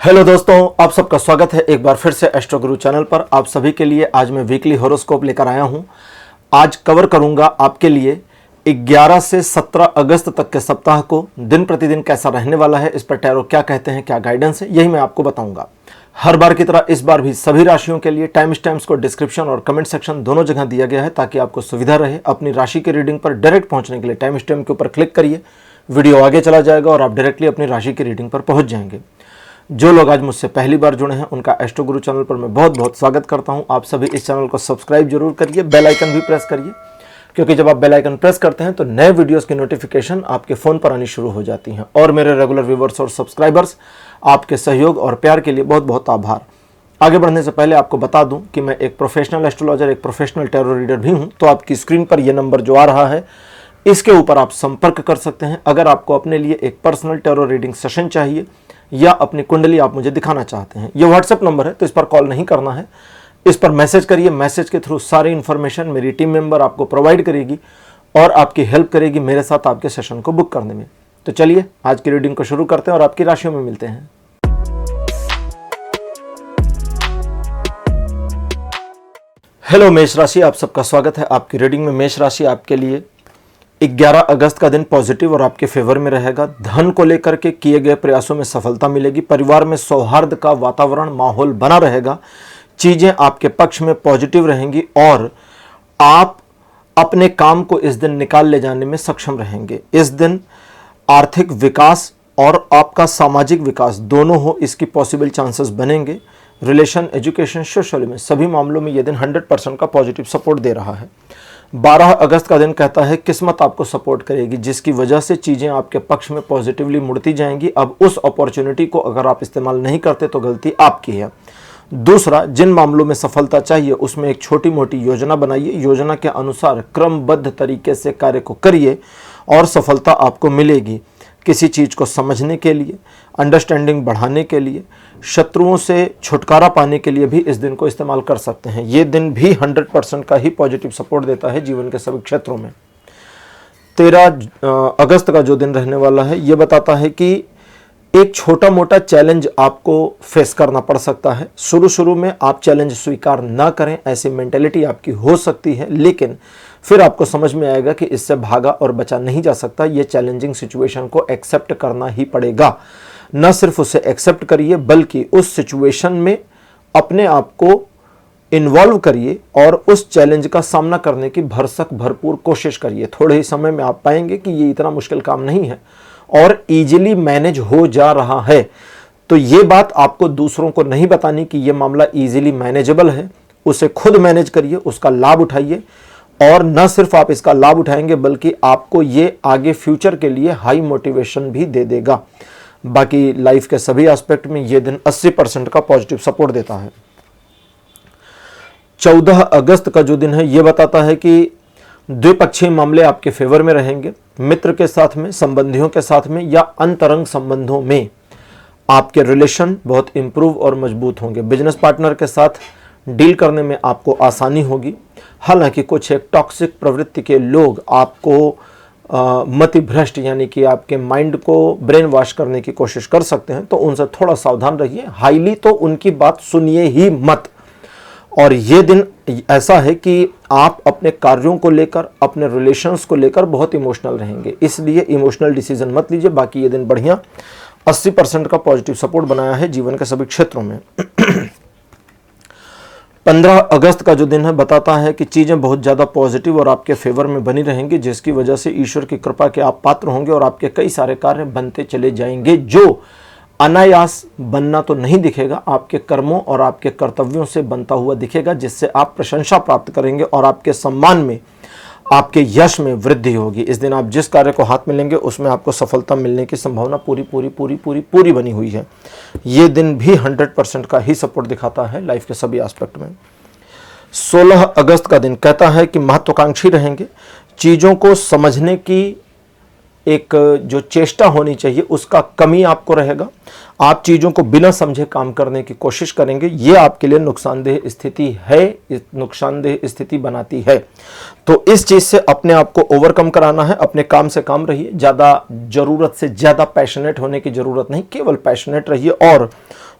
Hello दोस्तों, आप सबका स्वागत है एक बार फिर से एस्ट्रो गुरु चैनल पर। आप सभी के लिए आज मैं वीकली हॉरोस्कोप लेकर आया हूं। आज कवर करूंगा आपके लिए 11 से 17 अगस्त तक के सप्ताह को दिन प्रतिदिन कैसा रहने वाला है, इस पर टैरो क्या कहते हैं, क्या गाइडेंस है, यही मैं आपको बताऊंगा। हर बार की तरह इस बार भी सभी राशियों के लिए टाइम स्टैम्प्स को डिस्क्रिप्शन और कमेंट सेक्शन दोनों जगह दिया गया है ताकि आपको सुविधा रहे। अपनी राशि की रीडिंग पर डायरेक्ट पहुंचने के लिए टाइम स्टैम्प के ऊपर क्लिक करिए, वीडियो आगे चला जाएगा और आप डायरेक्टली अपनी राशि की रीडिंग पर पहुंच जाएंगे। जो लोग आज मुझसे पहली बार जुड़े हैं उनका एस्ट्रो गुरु चैनल पर मैं बहुत बहुत स्वागत करता हूं। आप सभी इस चैनल को सब्सक्राइब जरूर करिए, बेल आइकन भी प्रेस करिए, क्योंकि जब आप बेल आइकन प्रेस करते हैं तो नए वीडियोस की नोटिफिकेशन आपके फ़ोन पर आनी शुरू हो जाती हैं। और मेरे रेगुलर व्यूवर्स और सब्सक्राइबर्स, आपके सहयोग और प्यार के लिए बहुत बहुत आभार। आगे बढ़ने से पहले आपको बता दूं कि मैं एक प्रोफेशनल एस्ट्रोलॉजर, एक प्रोफेशनल टैरो रीडर भी हूं। तो आपकी स्क्रीन पर यह नंबर जो आ रहा है, इसके ऊपर आप संपर्क कर सकते हैं अगर आपको अपने लिए एक पर्सनल टैरो रीडिंग सेशन चाहिए या अपनी कुंडली आप मुझे दिखाना चाहते हैं। यह व्हाट्सएप नंबर है, तो इस पर कॉल नहीं करना है, इस पर मैसेज करिए। मैसेज के थ्रू सारी इन्फॉर्मेशन मेरी टीम मेंबर आपको प्रोवाइड करेगी और आपकी हेल्प करेगी मेरे साथ आपके सेशन को बुक करने में। तो चलिए आज की रीडिंग को शुरू करते हैं और आपकी राशियों में मिलते हैं। हेलो मेष राशि, आप सबका स्वागत है आपकी रीडिंग में। मेष राशि आपके लिए 11 अगस्त का दिन पॉजिटिव और आपके फेवर में रहेगा। धन को लेकर के किए गए प्रयासों में सफलता मिलेगी। परिवार में सौहार्द का वातावरण, माहौल बना रहेगा। चीजें आपके पक्ष में पॉजिटिव रहेंगी और आप अपने काम को इस दिन निकाल ले जाने में सक्षम रहेंगे। इस दिन आर्थिक विकास और आपका सामाजिक विकास दोनों हो, इसकी पॉसिबल चांसेस बनेंगे। रिलेशन, एजुकेशन, सोशल में सभी मामलों में यह दिन 100% का पॉजिटिव सपोर्ट दे रहा है। 12 अगस्त का दिन कहता है किस्मत आपको सपोर्ट करेगी, जिसकी वजह से चीज़ें आपके पक्ष में पॉजिटिवली मुड़ती जाएंगी। अब उस अपॉर्चुनिटी को अगर आप इस्तेमाल नहीं करते तो गलती आपकी है। दूसरा, जिन मामलों में सफलता चाहिए उसमें एक छोटी मोटी योजना बनाइए। योजना के अनुसार क्रमबद्ध तरीके से कार्य को करिए और सफलता आपको मिलेगी। किसी चीज़ को समझने के लिए, अंडरस्टैंडिंग बढ़ाने के लिए, शत्रुओं से छुटकारा पाने के लिए भी इस दिन को इस्तेमाल कर सकते हैं। ये दिन भी 100% का ही पॉजिटिव सपोर्ट देता है जीवन के सभी क्षेत्रों में। 13 अगस्त का जो दिन रहने वाला है ये बताता है कि एक छोटा मोटा चैलेंज आपको फेस करना पड़ सकता है। शुरू में आप चैलेंज स्वीकार ना करें, ऐसी मेंटेलिटी आपकी हो सकती है, लेकिन फिर आपको समझ में आएगा कि इससे भागा और बचा नहीं जा सकता। ये चैलेंजिंग सिचुएशन को एक्सेप्ट करना ही पड़ेगा। न सिर्फ उसे एक्सेप्ट करिए बल्कि उस सिचुएशन में अपने आप को इन्वॉल्व करिए और उस चैलेंज का सामना करने की भरसक भरपूर कोशिश करिए। थोड़े ही समय में आप पाएंगे कि ये इतना मुश्किल काम नहीं है और इजीली मैनेज हो जा रहा है। तो ये बात आपको दूसरों को नहीं बतानी कि ये मामला इजीली मैनेजेबल है। उसे खुद मैनेज करिए, उसका लाभ उठाइए और न सिर्फ आप इसका लाभ उठाएंगे बल्कि आपको ये आगे फ्यूचर के लिए हाई मोटिवेशन भी दे देगा। बाकी लाइफ के सभी एस्पेक्ट में ये दिन 80% का पॉजिटिव सपोर्ट देता है। 14 अगस्त का जो दिन है ये बताता है कि द्विपक्षीय मामले आपके फेवर में रहेंगे। मित्र के साथ में, संबंधियों के साथ में या अंतरंग संबंधों में आपके रिलेशन बहुत इंप्रूव और मजबूत होंगे। बिजनेस पार्टनर के साथ डील करने में आपको आसानी होगी। हालांकि कुछ एक टॉक्सिक प्रवृत्ति के लोग आपको मतिभ्रष्ट यानी कि आपके माइंड को ब्रेन वॉश करने की कोशिश कर सकते हैं, तो उनसे थोड़ा सावधान रहिए। हाईली तो उनकी बात सुनिए ही मत। और ये दिन ऐसा है कि आप अपने कार्यों को लेकर, अपने रिलेशंस को लेकर बहुत इमोशनल रहेंगे, इसलिए इमोशनल डिसीजन मत लीजिए। बाकी ये दिन बढ़िया 80% का पॉजिटिव सपोर्ट बनाया है जीवन के सभी क्षेत्रों में। 15 अगस्त का जो दिन है बताता है कि चीज़ें बहुत ज़्यादा पॉजिटिव और आपके फेवर में बनी रहेंगी, जिसकी वजह से ईश्वर की कृपा के आप पात्र होंगे और आपके कई सारे कार्य बनते चले जाएंगे। जो अनायास बनना तो नहीं दिखेगा, आपके कर्मों और आपके कर्तव्यों से बनता हुआ दिखेगा, जिससे आप प्रशंसा प्राप्त करेंगे और आपके सम्मान में, आपके यश में वृद्धि होगी। इस दिन आप जिस कार्य को हाथ में लेंगे उसमें आपको सफलता मिलने की संभावना पूरी बनी हुई है। ये दिन भी 100% का ही सपोर्ट दिखाता है लाइफ के सभी एस्पेक्ट में। 16 अगस्त का दिन कहता है कि महत्वाकांक्षी रहेंगे। चीज़ों को समझने की एक जो चेष्टा होनी चाहिए उसका कमी आपको रहेगा। आप चीज़ों को बिना समझे काम करने की कोशिश करेंगे, ये आपके लिए नुकसानदेह स्थिति है, नुकसानदेह स्थिति बनाती है। तो इस चीज़ से अपने आप को ओवरकम कराना है। अपने काम से काम रहिए, ज़्यादा ज़रूरत से ज़्यादा पैशनेट होने की ज़रूरत नहीं, केवल पैशनेट रहिए और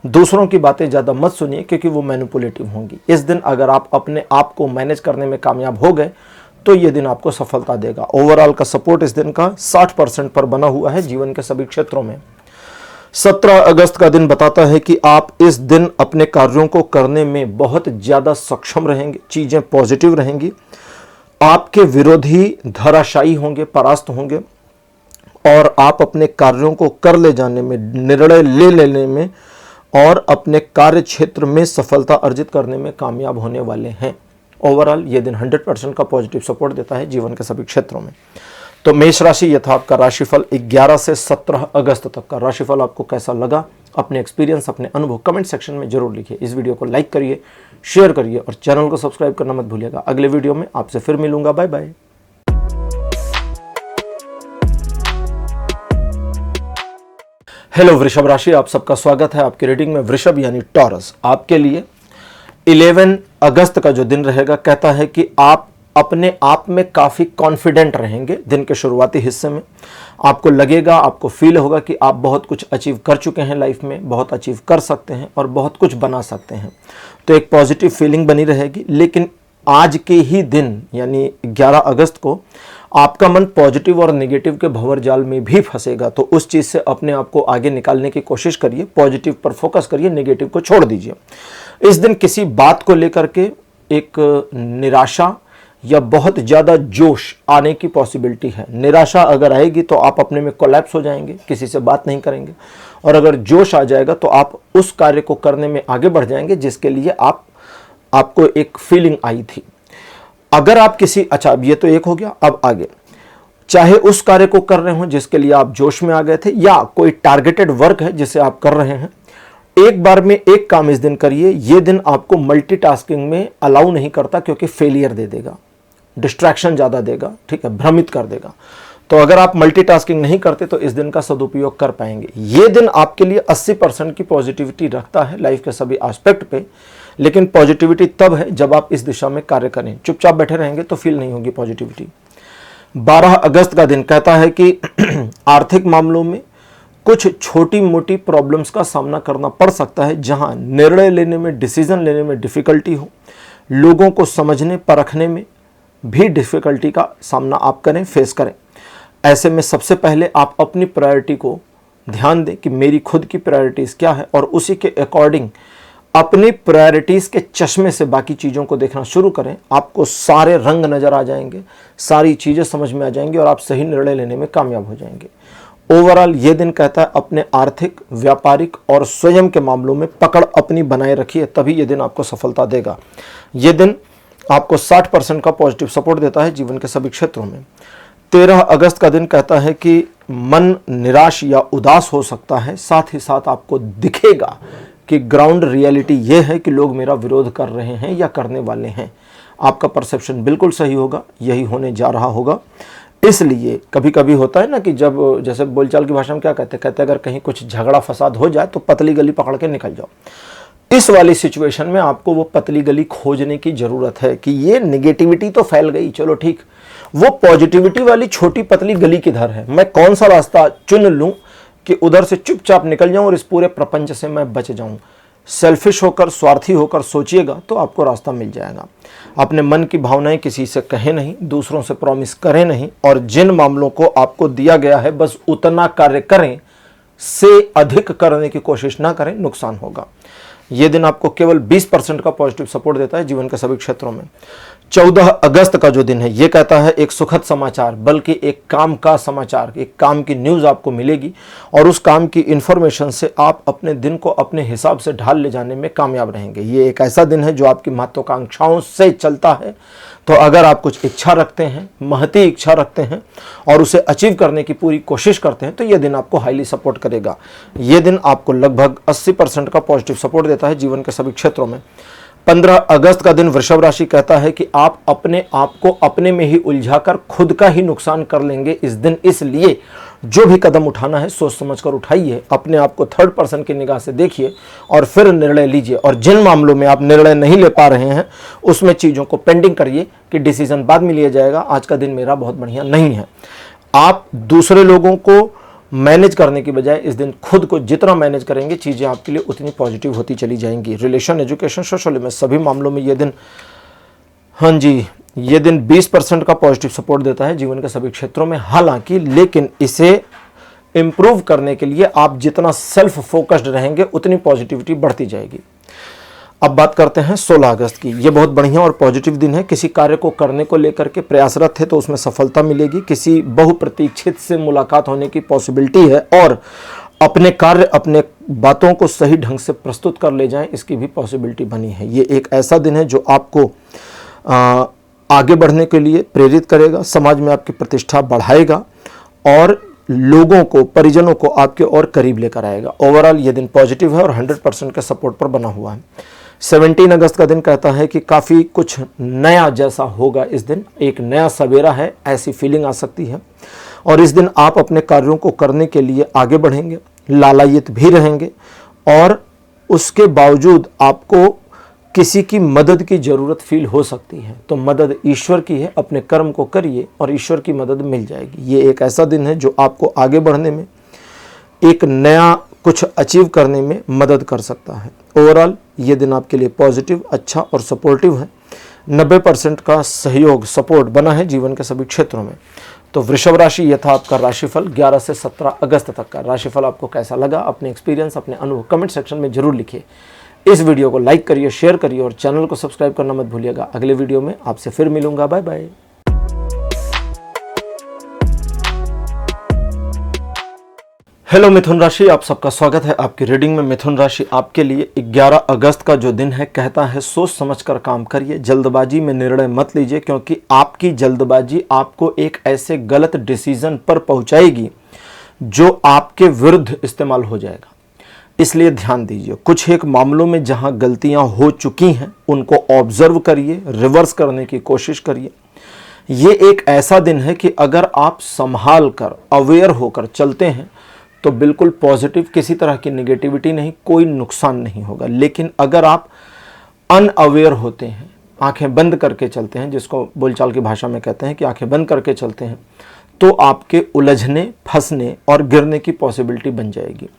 दूसरों की बातें ज़्यादा मत सुनिए क्योंकि वो मैनिपुलेटिव होंगी। इस दिन अगर आप अपने आप को मैनेज करने में कामयाब हो गए तो ये दिन आपको सफलता देगा। ओवरऑल का सपोर्ट इस दिन का 60% पर बना हुआ है जीवन के सभी क्षेत्रों में। 17 अगस्त का दिन बताता है कि आप इस दिन अपने कार्यों को करने में बहुत ज़्यादा सक्षम रहेंगे, चीज़ें पॉजिटिव रहेंगी, आपके विरोधी धराशायी होंगे, परास्त होंगे और आप अपने कार्यों को कर ले जाने में, निर्णय ले लेने में और अपने कार्य क्षेत्र में सफलता अर्जित करने में कामयाब होने वाले हैं। ओवरऑल ये दिन 100% का पॉजिटिव सपोर्ट देता है जीवन के सभी क्षेत्रों में। तो मेष राशि ये था आपका राशिफल 11 से 17 अगस्त तक का। राशिफल आपको कैसा लगा, अपने एक्सपीरियंस, अपने अनुभव कमेंट सेक्शन में जरूर लिखिए। इस वीडियो को लाइक करिए, शेयर करिए और चैनल को सब्सक्राइब करना मत भूलिएगा। अगले वीडियो में आपसे फिर मिलूंगा। Bye bye. हेलो वृषभ राशि, आप सबका स्वागत है आपकी रीडिंग में। वृषभ यानी टॉरस, आपके लिए 11 अगस्त का जो दिन रहेगा कहता है कि आप अपने आप में काफ़ी कॉन्फिडेंट रहेंगे। दिन के शुरुआती हिस्से में आपको लगेगा, आपको फील होगा कि आप बहुत कुछ अचीव कर चुके हैं लाइफ में, बहुत अचीव कर सकते हैं और बहुत कुछ बना सकते हैं। तो एक पॉजिटिव फीलिंग बनी रहेगी। लेकिन आज के ही दिन यानी 11 अगस्त को आपका मन पॉजिटिव और नेगेटिव के भंवर जाल में भी फंसेगा। तो उस चीज़ से अपने आप को आगे निकालने की कोशिश करिए, पॉजिटिव पर फोकस करिए, नेगेटिव को छोड़ दीजिए। इस दिन किसी बात को लेकर के एक निराशा या बहुत ज़्यादा जोश आने की पॉसिबिलिटी है। निराशा अगर आएगी तो आप अपने में कोलैप्स हो जाएंगे, किसी से बात नहीं करेंगे, और अगर जोश आ जाएगा तो आप उस कार्य को करने में आगे बढ़ जाएंगे जिसके लिए आपको एक फीलिंग आई थी। अगर आप किसी, अच्छा अब ये तो एक हो गया, अब आगे चाहे उस कार्य को कर रहे हो जिसके लिए आप जोश में आ गए थे या कोई टारगेटेड वर्क है जिसे आप कर रहे हैं, एक बार में एक काम इस दिन करिए। ये दिन आपको मल्टीटास्किंग में अलाउ नहीं करता क्योंकि फेलियर दे देगा, डिस्ट्रैक्शन ज़्यादा देगा, ठीक है, भ्रमित कर देगा। तो अगर आप मल्टीटास्किंग नहीं करते तो इस दिन का सदुपयोग कर पाएंगे। ये दिन आपके लिए 80% की पॉजिटिविटी रखता है लाइफ के सभी एस्पेक्ट पे। लेकिन पॉजिटिविटी तब है जब आप इस दिशा में कार्य करें। चुपचाप बैठे रहेंगे तो फील नहीं होगी पॉजिटिविटी। 12 अगस्त का दिन कहता है कि आर्थिक मामलों में कुछ छोटी मोटी प्रॉब्लम्स का सामना करना पड़ सकता है, जहां निर्णय लेने में, डिसीजन लेने में डिफिकल्टी हो, लोगों को समझने परखने में भी डिफिकल्टी का सामना आप करें, फेस करें। ऐसे में सबसे पहले आप अपनी प्रायोरिटी को ध्यान दें कि मेरी खुद की प्रायोरिटीज़ क्या है और उसी के अकॉर्डिंग अपनी प्रायोरिटीज़ के चश्मे से बाकी चीज़ों को देखना शुरू करें। आपको सारे रंग नज़र आ जाएंगे, सारी चीज़ें समझ में आ जाएंगी और आप सही निर्णय लेने में कामयाब हो जाएंगे। ओवरऑल ये दिन कहता है अपने आर्थिक, व्यापारिक और स्वयं के मामलों में पकड़ अपनी बनाए रखिए, तभी ये दिन आपको सफलता देगा। ये दिन आपको 60% का पॉजिटिव सपोर्ट देता है जीवन के सभी क्षेत्रों में। 13 अगस्त का दिन कहता है कि मन निराश या उदास हो सकता है, साथ ही साथ आपको दिखेगा कि ग्राउंड रियलिटी ये है कि लोग मेरा विरोध कर रहे हैं या करने वाले हैं। आपका परसेप्शन बिल्कुल सही होगा, यही होने जा रहा होगा। इसलिए कभी कभी होता है ना कि जब, जैसे बोलचाल की भाषा में क्या कहते हैं, अगर कहीं कुछ झगड़ा फसाद हो जाए तो पतली गली पकड़ के निकल जाओ। इस वाली सिचुएशन में आपको वो पतली गली खोजने की ज़रूरत है कि ये नेगेटिविटी तो फैल गई, चलो ठीक, वो पॉजिटिविटी वाली छोटी पतली गली किधर है, मैं कौन सा रास्ता चुन लूँ कि उधर से चुपचाप निकल जाऊँ और इस पूरे प्रपंच से मैं बच जाऊँ। सेल्फिश होकर, स्वार्थी होकर सोचिएगा तो आपको रास्ता मिल जाएगा। अपने मन की भावनाएं किसी से कहें नहीं, दूसरों से प्रॉमिस करें नहीं, और जिन मामलों को आपको दिया गया है बस उतना कार्य करें, से अधिक करने की कोशिश ना करें, नुकसान होगा। ये दिन आपको केवल 20% का पॉजिटिव सपोर्ट देता है जीवन के सभी क्षेत्रों में। 14 अगस्त का जो दिन है ये कहता है एक सुखद समाचार, बल्कि एक काम का समाचार, एक काम की न्यूज़ आपको मिलेगी और उस काम की इन्फॉर्मेशन से आप अपने दिन को अपने हिसाब से ढाल ले जाने में कामयाब रहेंगे। ये एक ऐसा दिन है जो आपकी महत्वाकांक्षाओं से चलता है। तो अगर आप कुछ इच्छा रखते हैं, महती इच्छा रखते हैं और उसे अचीव करने की पूरी कोशिश करते हैं तो ये दिन आपको हाईली सपोर्ट करेगा। ये दिन आपको लगभग 80% का पॉजिटिव सपोर्ट देता है जीवन के सभी क्षेत्रों में। 15 अगस्त का दिन वृषभ राशि कहता है कि आप अपने आप को अपने में ही उलझाकर खुद का ही नुकसान कर लेंगे इस दिन। इसलिए जो भी कदम उठाना है सोच समझकर उठाइए, अपने आप को थर्ड पर्सन की निगाह से देखिए और फिर निर्णय लीजिए। और जिन मामलों में आप निर्णय नहीं ले पा रहे हैं उसमें चीज़ों को पेंडिंग करिए कि डिसीजन बाद में लिया जाएगा, आज का दिन मेरा बहुत बढ़िया नहीं है। आप दूसरे लोगों को मैनेज करने की बजाय इस दिन खुद को जितना मैनेज करेंगे चीज़ें आपके लिए उतनी पॉजिटिव होती चली जाएंगी। रिलेशन, एजुकेशन, सोशल में सभी मामलों में ये दिन, हाँ जी, ये दिन 20% का पॉजिटिव सपोर्ट देता है जीवन के सभी क्षेत्रों में। हालांकि लेकिन इसे इम्प्रूव करने के लिए आप जितना सेल्फ फोकस्ड रहेंगे उतनी पॉजिटिविटी बढ़ती जाएगी। अब बात करते हैं 16 अगस्त की। ये बहुत बढ़िया और पॉजिटिव दिन है। किसी कार्य को करने को लेकर के प्रयासरत है तो उसमें सफलता मिलेगी। किसी बहुप्रतीक्षित से मुलाकात होने की पॉसिबिलिटी है और अपने कार्य, अपने बातों को सही ढंग से प्रस्तुत कर ले जाएं, इसकी भी पॉसिबिलिटी बनी है। ये एक ऐसा दिन है जो आपको आगे बढ़ने के लिए प्रेरित करेगा, समाज में आपकी प्रतिष्ठा बढ़ाएगा और लोगों को, परिजनों को आपके और करीब लेकर आएगा। ओवरऑल ये दिन पॉजिटिव है और 100% के सपोर्ट पर बना हुआ है। 17 अगस्त का दिन कहता है कि काफ़ी कुछ नया जैसा होगा। इस दिन एक नया सवेरा है, ऐसी फीलिंग आ सकती है और इस दिन आप अपने कार्यों को करने के लिए आगे बढ़ेंगे, लालायित भी रहेंगे और उसके बावजूद आपको किसी की मदद की ज़रूरत फील हो सकती है। तो मदद ईश्वर की है, अपने कर्म को करिए और ईश्वर की मदद मिल जाएगी। ये एक ऐसा दिन है जो आपको आगे बढ़ने में, एक नया कुछ अचीव करने में मदद कर सकता है। ओवरऑल ये दिन आपके लिए पॉजिटिव, अच्छा और सपोर्टिव है। 90% का सहयोग, सपोर्ट बना है जीवन के सभी क्षेत्रों में। तो वृषभ राशि, ये था आपका राशिफल 11 से 17 अगस्त तक का। राशिफल आपको कैसा लगा? अपने एक्सपीरियंस, अपने अनुभव कमेंट सेक्शन में जरूर लिखिए। इस वीडियो को लाइक करिए, शेयर करिए और चैनल को सब्सक्राइब करना मत भूलिएगा। अगले वीडियो में आपसे फिर मिलूंगा। Bye bye. हेलो मिथुन राशि, आप सबका स्वागत है आपकी रीडिंग में। मिथुन राशि आपके लिए 11 अगस्त का जो दिन है कहता है सोच समझकर काम करिए, जल्दबाजी में निर्णय मत लीजिए, क्योंकि आपकी जल्दबाजी आपको एक ऐसे गलत डिसीजन पर पहुंचाएगी जो आपके विरुद्ध इस्तेमाल हो जाएगा। इसलिए ध्यान दीजिए। कुछ एक मामलों में जहां गलतियां हो चुकी हैं उनको ऑब्जर्व करिए, रिवर्स करने की कोशिश करिए। ये एक ऐसा दिन है कि अगर आप संभाल कर, अवेयर होकर चलते हैं तो बिल्कुल पॉजिटिव, किसी तरह की नेगेटिविटी नहीं, कोई नुकसान नहीं होगा। लेकिन अगर आप अनअवेयर होते हैं, आंखें बंद करके चलते हैं, जिसको बोलचाल की भाषा में कहते हैं कि आंखें बंद करके चलते हैं, तो आपके उलझने, फंसने और गिरने की पॉसिबिलिटी बन जाएगी।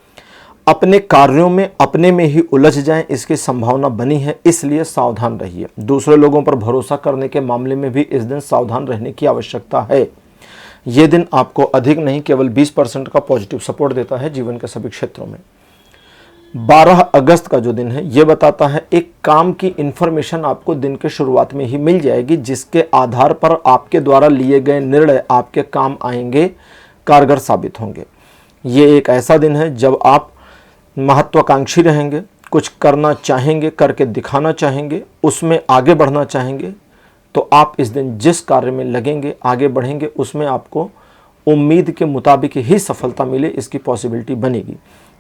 अपने कार्यों में अपने में ही उलझ जाएं, इसकी संभावना बनी है। इसलिए सावधान रहिए। दूसरे लोगों पर भरोसा करने के मामले में भी इस दिन सावधान रहने की आवश्यकता है। यह दिन आपको अधिक नहीं, केवल 20% का पॉजिटिव सपोर्ट देता है जीवन के सभी क्षेत्रों में। 12 अगस्त का जो दिन है यह बताता है एक काम की इंफॉर्मेशन आपको दिन के शुरुआत में ही मिल जाएगी, जिसके आधार पर आपके द्वारा लिए गए निर्णय आपके काम आएंगे, कारगर साबित होंगे। ये एक ऐसा दिन है जब आप महत्वाकांक्षी रहेंगे, कुछ करना चाहेंगे, करके दिखाना चाहेंगे, उसमें आगे बढ़ना चाहेंगे, तो आप इस दिन जिस कार्य में लगेंगे, आगे बढ़ेंगे, उसमें आपको उम्मीद के मुताबिक ही सफलता मिले, इसकी पॉसिबिलिटी बनेगी।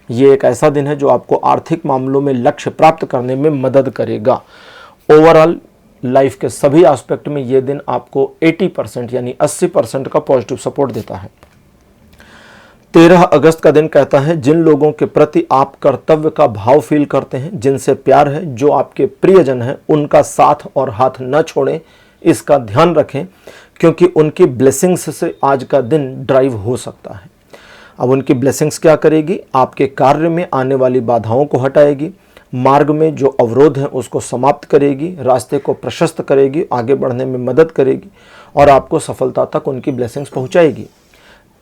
ये एक ऐसा दिन है जो आपको आर्थिक मामलों में लक्ष्य प्राप्त करने में मदद करेगा। ओवरऑल लाइफ के सभी एस्पेक्ट में ये दिन आपको 80% यानी 80% का पॉजिटिव सपोर्ट देता है। 13 अगस्त का दिन कहता है जिन लोगों के प्रति आप कर्तव्य का भाव फील करते हैं, जिनसे प्यार है, जो आपके प्रियजन हैं, उनका साथ और हाथ न छोड़ें, इसका ध्यान रखें, क्योंकि उनकी ब्लेसिंग्स से आज का दिन ड्राइव हो सकता है। अब उनकी ब्लेसिंग्स क्या करेगी? आपके कार्य में आने वाली बाधाओं को हटाएगी, मार्ग में जो अवरोध है उसको समाप्त करेगी, रास्ते को प्रशस्त करेगी, आगे बढ़ने में मदद करेगी और आपको सफलता तक उनकी ब्लेसिंग्स पहुंचाएगी।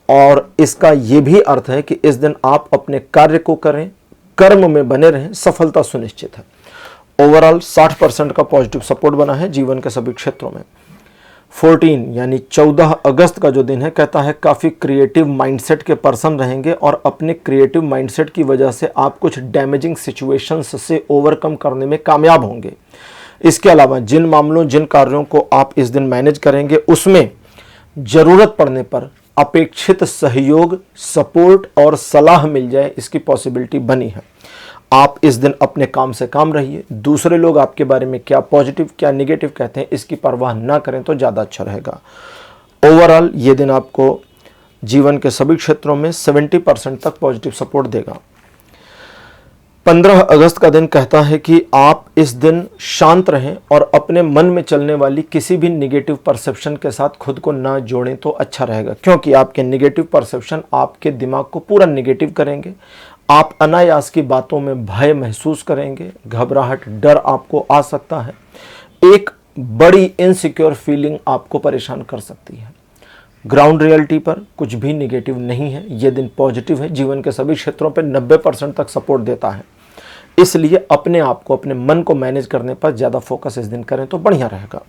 और इसका ये भी अर्थ है कि इस दिन आप अपने कार्य को करें, कर्म में बने रहें, सफलता सुनिश्चित है। ओवरऑल 60% का पॉजिटिव सपोर्ट बना है जीवन के सभी क्षेत्रों में। 14 यानी 14 अगस्त का जो दिन है कहता है काफ़ी क्रिएटिव माइंडसेट के पर्सन रहेंगे और अपने क्रिएटिव माइंडसेट की वजह से आप कुछ डैमेजिंग सिचुएशंस से ओवरकम करने में कामयाब होंगे। इसके अलावा जिन मामलों, जिन कार्यों को आप इस दिन मैनेज करेंगे, उसमें ज़रूरत पड़ने पर अपेक्षित सहयोग, सपोर्ट और सलाह मिल जाए, इसकी पॉसिबिलिटी बनी है। आप इस दिन अपने काम से काम रहिए। दूसरे लोग आपके बारे में क्या पॉजिटिव क्या निगेटिव कहते हैं, इसकी परवाह ना करें तो ज़्यादा अच्छा रहेगा। ओवरऑल ये दिन आपको जीवन के सभी क्षेत्रों में 70% तक पॉजिटिव सपोर्ट देगा। 15 अगस्त का दिन कहता है कि आप इस दिन शांत रहें और अपने मन में चलने वाली किसी भी निगेटिव परसेप्शन के साथ खुद को ना जोड़ें तो अच्छा रहेगा, क्योंकि आपके निगेटिव परसेप्शन आपके दिमाग को पूरा निगेटिव करेंगे। आप अनायास की बातों में भय महसूस करेंगे, घबराहट, डर आपको आ सकता है। एक बड़ी इनसिक्योर फीलिंग आपको परेशान कर सकती है। ग्राउंड रियलिटी पर कुछ भी निगेटिव नहीं है, ये दिन पॉजिटिव है, जीवन के सभी क्षेत्रों पर 90% तक सपोर्ट देता है। इसलिए अपने आप को, अपने मन को मैनेज करने पर ज़्यादा फोकस इस दिन करें तो बढ़िया रहेगा।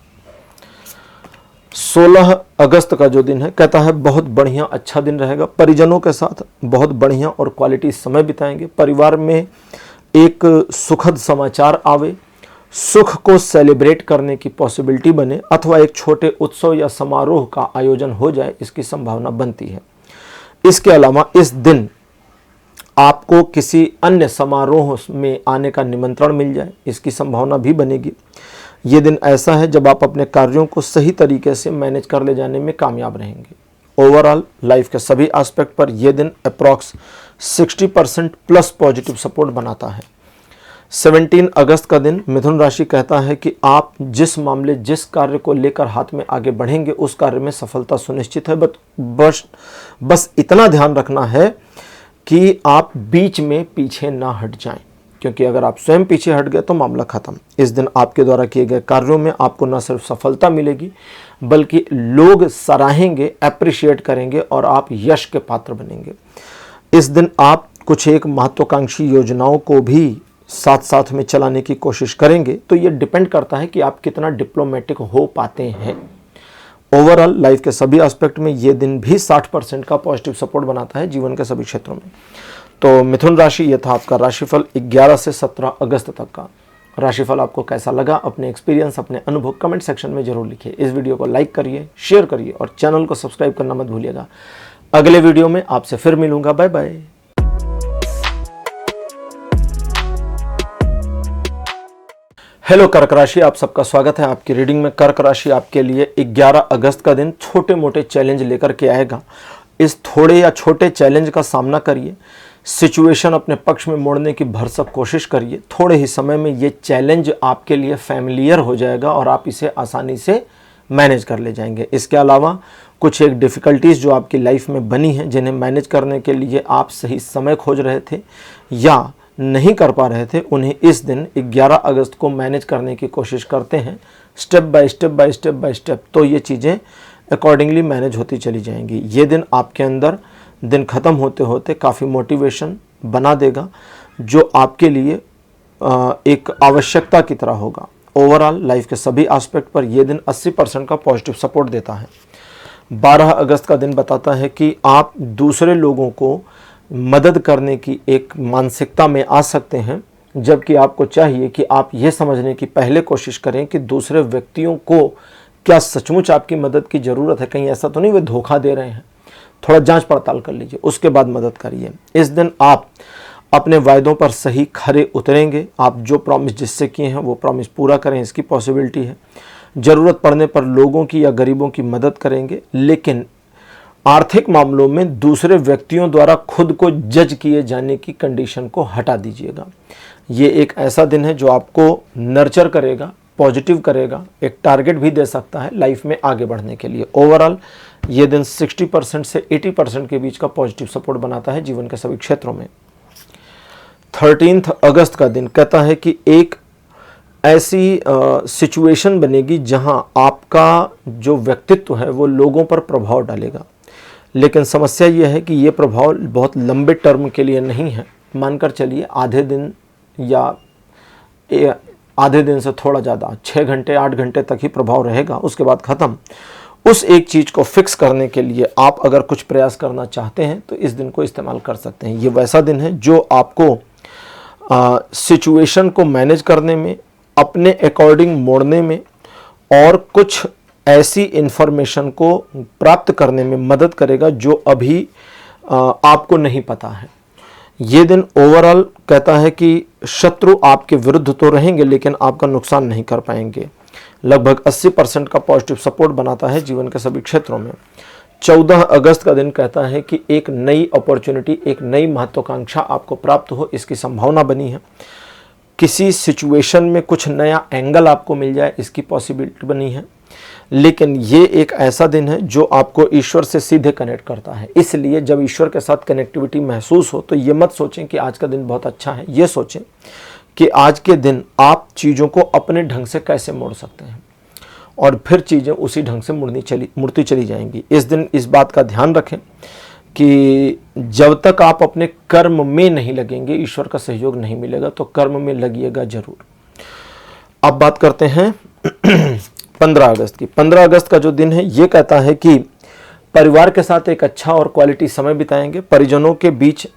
16 अगस्त का जो दिन है कहता है बहुत बढ़िया अच्छा दिन रहेगा। परिजनों के साथ बहुत बढ़िया और क्वालिटी समय बिताएंगे। परिवार में एक सुखद समाचार आवे, सुख को सेलिब्रेट करने की पॉसिबिलिटी बने अथवा एक छोटे उत्सव या समारोह का आयोजन हो जाए, इसकी संभावना बनती है। इसके अलावा इस दिन आपको किसी अन्य समारोह में आने का निमंत्रण मिल जाए, इसकी संभावना भी बनेगी। ये दिन ऐसा है जब आप अपने कार्यों को सही तरीके से मैनेज कर ले जाने में कामयाब रहेंगे। ओवरऑल लाइफ के सभी एस्पेक्ट पर यह दिन अप्रॉक्स 60% प्लस पॉजिटिव सपोर्ट बनाता है। 17 अगस्त का दिन मिथुन राशि कहता है कि आप जिस मामले, जिस कार्य को लेकर हाथ में आगे बढ़ेंगे उस कार्य में सफलता सुनिश्चित है। बस इतना ध्यान रखना है कि आप बीच में पीछे ना हट जाएं, क्योंकि अगर आप स्वयं पीछे हट गए तो मामला खत्म। इस दिन आपके द्वारा किए गए कार्यों में आपको न सिर्फ सफलता मिलेगी बल्कि लोग सराहेंगे, अप्रिशिएट करेंगे और आप यश के पात्र बनेंगे। इस दिन आप कुछ एक महत्वाकांक्षी योजनाओं को भी साथ साथ में चलाने की कोशिश करेंगे, तो ये डिपेंड करता है कि आप कितना डिप्लोमेटिक हो पाते हैं। ओवरऑल लाइफ के सभी एस्पेक्ट में ये दिन भी 60% का पॉजिटिव सपोर्ट बनाता है जीवन के सभी क्षेत्रों में। तो मिथुन राशि, ये था आपका राशिफल 11 से 17 अगस्त तक का। राशिफल आपको कैसा लगा, अपने एक्सपीरियंस, अपने अनुभव कमेंट सेक्शन में जरूर लिखिए। इस वीडियो को लाइक करिए, शेयर करिए और चैनल को सब्सक्राइब करना मत भूलिएगा। अगले वीडियो में आपसे फिर मिलूंगा। Bye bye. हेलो कर्क राशि, आप सबका स्वागत है आपकी रीडिंग में। कर्क राशि आपके लिए 11 अगस्त का दिन छोटे मोटे चैलेंज लेकर के आएगा। इस थोड़े या छोटे चैलेंज का सामना करिए, सिचुएशन अपने पक्ष में मोड़ने की भरसक कोशिश करिए। थोड़े ही समय में ये चैलेंज आपके लिए फैमिलियर हो जाएगा और आप इसे आसानी से मैनेज कर ले जाएंगे। इसके अलावा कुछ एक डिफ़िकल्टीज़ जो आपकी लाइफ में बनी हैं, जिन्हें मैनेज करने के लिए आप सही समय खोज रहे थे या नहीं कर पा रहे थे, उन्हें इस दिन 11 अगस्त को मैनेज करने की कोशिश करते हैं, स्टेप बाय स्टेप, तो ये चीज़ें अकॉर्डिंगली मैनेज होती चली जाएंगी। ये दिन आपके अंदर दिन ख़त्म होते होते काफ़ी मोटिवेशन बना देगा, जो आपके लिए एक आवश्यकता की तरह होगा। ओवरऑल लाइफ के सभी एस्पेक्ट पर यह दिन 80% का पॉजिटिव सपोर्ट देता है। 12 अगस्त का दिन बताता है कि आप दूसरे लोगों को मदद करने की एक मानसिकता में आ सकते हैं, जबकि आपको चाहिए कि आप ये समझने की पहले कोशिश करें कि दूसरे व्यक्तियों को क्या सचमुच आपकी मदद की ज़रूरत है, कहीं ऐसा तो नहीं वे धोखा दे रहे हैं। थोड़ा जांच पड़ताल कर लीजिए, उसके बाद मदद करिए। इस दिन आप अपने वायदों पर सही खरे उतरेंगे। आप जो प्रॉमिस जिससे किए हैं वो प्रॉमिस पूरा करें, इसकी पॉसिबिलिटी है। ज़रूरत पड़ने पर लोगों की या गरीबों की मदद करेंगे, लेकिन आर्थिक मामलों में दूसरे व्यक्तियों द्वारा खुद को जज किए जाने की कंडीशन को हटा दीजिएगा। ये एक ऐसा दिन है जो आपको नर्चर करेगा, पॉजिटिव करेगा, एक टारगेट भी दे सकता है लाइफ में आगे बढ़ने के लिए। ओवरऑल ये दिन 60% से 80% के बीच का पॉजिटिव सपोर्ट बनाता है जीवन के सभी क्षेत्रों में। 13 अगस्त का दिन कहता है कि एक ऐसी सिचुएशन बनेगी जहां आपका जो व्यक्तित्व है वो लोगों पर प्रभाव डालेगा, लेकिन समस्या ये है कि ये प्रभाव बहुत लंबे टर्म के लिए नहीं है। मानकर चलिए आधे दिन या आधे दिन से थोड़ा ज़्यादा 6 घंटे 8 घंटे तक ही प्रभाव रहेगा, उसके बाद ख़त्म। उस एक चीज़ को फिक्स करने के लिए आप अगर कुछ प्रयास करना चाहते हैं तो इस दिन को इस्तेमाल कर सकते हैं। ये वैसा दिन है जो आपको सिचुएशन को मैनेज करने में, अपने अकॉर्डिंग मोड़ने में और कुछ ऐसी इन्फॉर्मेशन को प्राप्त करने में मदद करेगा जो अभी आपको नहीं पता है। ये दिन ओवरऑल कहता है कि शत्रु आपके विरुद्ध तो रहेंगे लेकिन आपका नुकसान नहीं कर पाएंगे। लगभग 80% का पॉजिटिव सपोर्ट बनाता है जीवन के सभी क्षेत्रों में। 14 अगस्त का दिन कहता है कि एक नई अपॉर्चुनिटी, एक नई महत्वाकांक्षा आपको प्राप्त हो, इसकी संभावना बनी है। किसी सिचुएशन में कुछ नया एंगल आपको मिल जाए, इसकी पॉसिबिलिटी बनी है। लेकिन ये एक ऐसा दिन है जो आपको ईश्वर से सीधे कनेक्ट करता है। इसलिए जब ईश्वर के साथ कनेक्टिविटी महसूस हो तो ये मत सोचें कि आज का दिन बहुत अच्छा है, ये सोचें कि आज के दिन आप चीज़ों को अपने ढंग से कैसे मोड़ सकते हैं, और फिर चीज़ें उसी ढंग से मुड़ती चली जाएंगी। इस दिन इस बात का ध्यान रखें कि जब तक आप अपने कर्म में नहीं लगेंगे, ईश्वर का सहयोग नहीं मिलेगा, तो कर्म में लगिएगा जरूर। अब बात करते हैं 15 अगस्त की। 15 अगस्त का जो दिन है ये कहता है कि परिवार के साथ एक अच्छा और क्वालिटी समय बिताएंगे। परिजनों के बीच,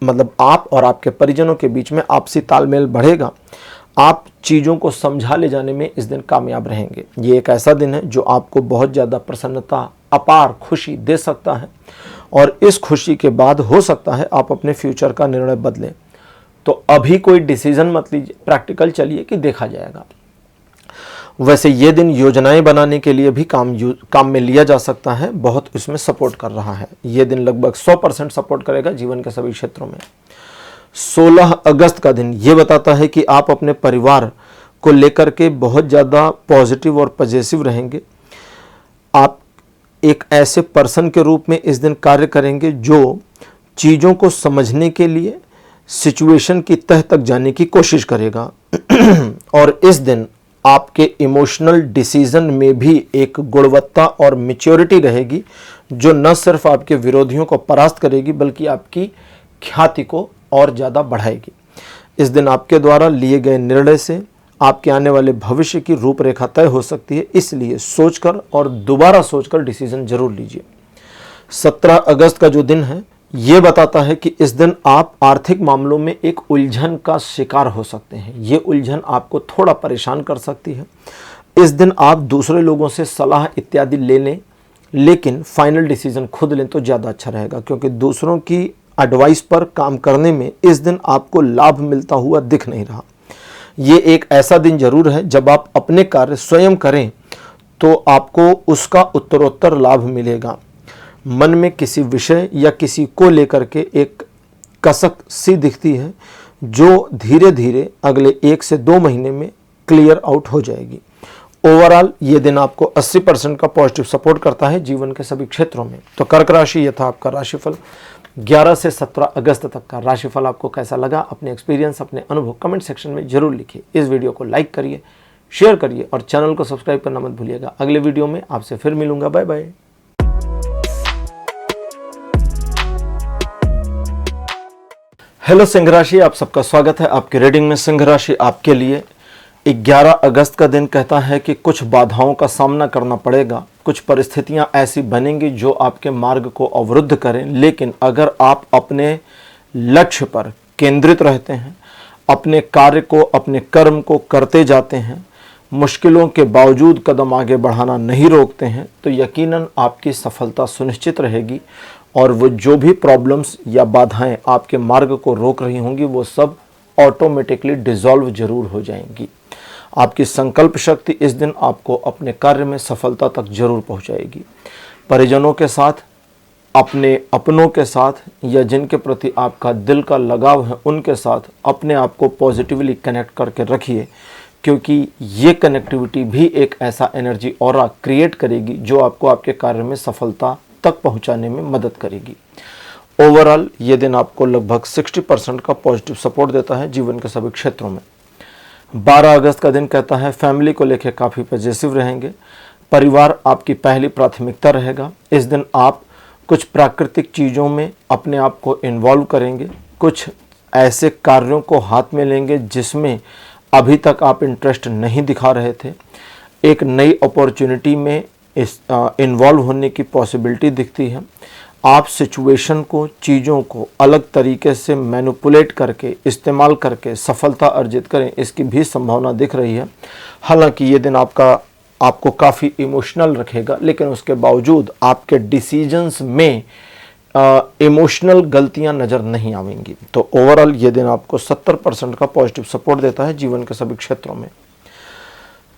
मतलब आप और आपके परिजनों के बीच में आपसी तालमेल बढ़ेगा। आप चीज़ों को समझा ले जाने में इस दिन कामयाब रहेंगे। ये एक ऐसा दिन है जो आपको बहुत ज़्यादा प्रसन्नता, अपार खुशी दे सकता है, और इस खुशी के बाद हो सकता है आप अपने फ्यूचर का निर्णय बदलें। तो अभी कोई डिसीजन मत लीजिए, प्रैक्टिकल चलिए कि देखा जाएगा। वैसे ये दिन योजनाएं बनाने के लिए भी काम में लिया जा सकता है, बहुत इसमें सपोर्ट कर रहा है। ये दिन लगभग 100% सपोर्ट करेगा जीवन के सभी क्षेत्रों में। 16 अगस्त का दिन ये बताता है कि आप अपने परिवार को लेकर के बहुत ज़्यादा पॉजिटिव और पॉजिटिव रहेंगे। आप एक ऐसे पर्सन के रूप में इस दिन कार्य करेंगे जो चीज़ों को समझने के लिए सिचुएशन की तह तक जाने की कोशिश करेगा। और इस दिन आपके इमोशनल डिसीजन में भी एक गुणवत्ता और मैच्योरिटी रहेगी, जो न सिर्फ आपके विरोधियों को परास्त करेगी बल्कि आपकी ख्याति को और ज़्यादा बढ़ाएगी। इस दिन आपके द्वारा लिए गए निर्णय से आपके आने वाले भविष्य की रूपरेखा तय हो सकती है, इसलिए सोचकर और दोबारा सोचकर डिसीजन जरूर लीजिए। 17 अगस्त का जो दिन है ये बताता है कि इस दिन आप आर्थिक मामलों में एक उलझन का शिकार हो सकते हैं। ये उलझन आपको थोड़ा परेशान कर सकती है। इस दिन आप दूसरे लोगों से सलाह इत्यादि ले लें, लेकिन फाइनल डिसीजन खुद लें तो ज़्यादा अच्छा रहेगा, क्योंकि दूसरों की एडवाइस पर काम करने में इस दिन आपको लाभ मिलता हुआ दिख नहीं रहा। ये एक ऐसा दिन जरूर है जब आप अपने कार्य स्वयं करें तो आपको उसका उत्तरोत्तर लाभ मिलेगा। मन में किसी विषय या किसी को लेकर के एक कसक सी दिखती है, जो धीरे धीरे अगले 1 से 2 महीने में क्लियर आउट हो जाएगी। ओवरऑल ये दिन आपको 80% का पॉजिटिव सपोर्ट करता है जीवन के सभी क्षेत्रों में। तो कर्क राशि, ये था आपका राशिफल। 11 से 17 अगस्त तक का राशिफल आपको कैसा लगा, अपने एक्सपीरियंस, अपने अनुभव कमेंट सेक्शन में जरूर लिखिए। इस वीडियो को लाइक करिए, शेयर करिए और चैनल को सब्सक्राइब करना मत भूलिएगा। अगले वीडियो में आपसे फिर मिलूंगा। Bye bye. हेलो सिंह राशि, आप सबका स्वागत है आपकी रीडिंग में। सिंह राशि आपके लिए 11 अगस्त का दिन कहता है कि कुछ बाधाओं का सामना करना पड़ेगा, कुछ परिस्थितियां ऐसी बनेंगी जो आपके मार्ग को अवरुद्ध करें, लेकिन अगर आप अपने लक्ष्य पर केंद्रित रहते हैं, अपने कार्य को, अपने कर्म को करते जाते हैं, मुश्किलों के बावजूद कदम आगे बढ़ाना नहीं रोकते हैं, तो यकीनन आपकी सफलता सुनिश्चित रहेगी। और वो जो भी प्रॉब्लम्स या बाधाएं आपके मार्ग को रोक रही होंगी वो सब ऑटोमेटिकली डिसॉल्व जरूर हो जाएंगी। आपकी संकल्प शक्ति इस दिन आपको अपने कार्य में सफलता तक जरूर पहुंचाएगी। परिजनों के साथ, अपने अपनों के साथ, या जिनके प्रति आपका दिल का लगाव है उनके साथ अपने आप को पॉजिटिवली कनेक्ट करके रखिए, क्योंकि ये कनेक्टिविटी भी एक ऐसा एनर्जी ऑरा क्रिएट करेगी जो आपको आपके कार्य में सफलता तक पहुंचाने में मदद करेगी। ओवरऑल ये दिन आपको लगभग 60% का पॉजिटिव सपोर्ट देता है जीवन के सभी क्षेत्रों में। 12 अगस्त का दिन कहता है फैमिली को लेकर काफ़ी पॉजिटिव रहेंगे। परिवार आपकी पहली प्राथमिकता रहेगा। इस दिन आप कुछ प्राकृतिक चीज़ों में अपने आप को इन्वॉल्व करेंगे, कुछ ऐसे कार्यों को हाथ में लेंगे जिसमें अभी तक आप इंटरेस्ट नहीं दिखा रहे थे। एक नई अपॉर्चुनिटी में इन्वॉल्व होने की पॉसिबिलिटी दिखती है। आप सिचुएशन को, चीज़ों को अलग तरीके से मैनिपुलेट करके, इस्तेमाल करके सफलता अर्जित करें, इसकी भी संभावना दिख रही है। हालांकि ये दिन आपको काफ़ी इमोशनल रखेगा, लेकिन उसके बावजूद आपके डिसीजंस में इमोशनल गलतियां नज़र नहीं आएंगी। तो ओवरऑल ये दिन आपको 70% का पॉजिटिव सपोर्ट देता है जीवन के सभी क्षेत्रों में।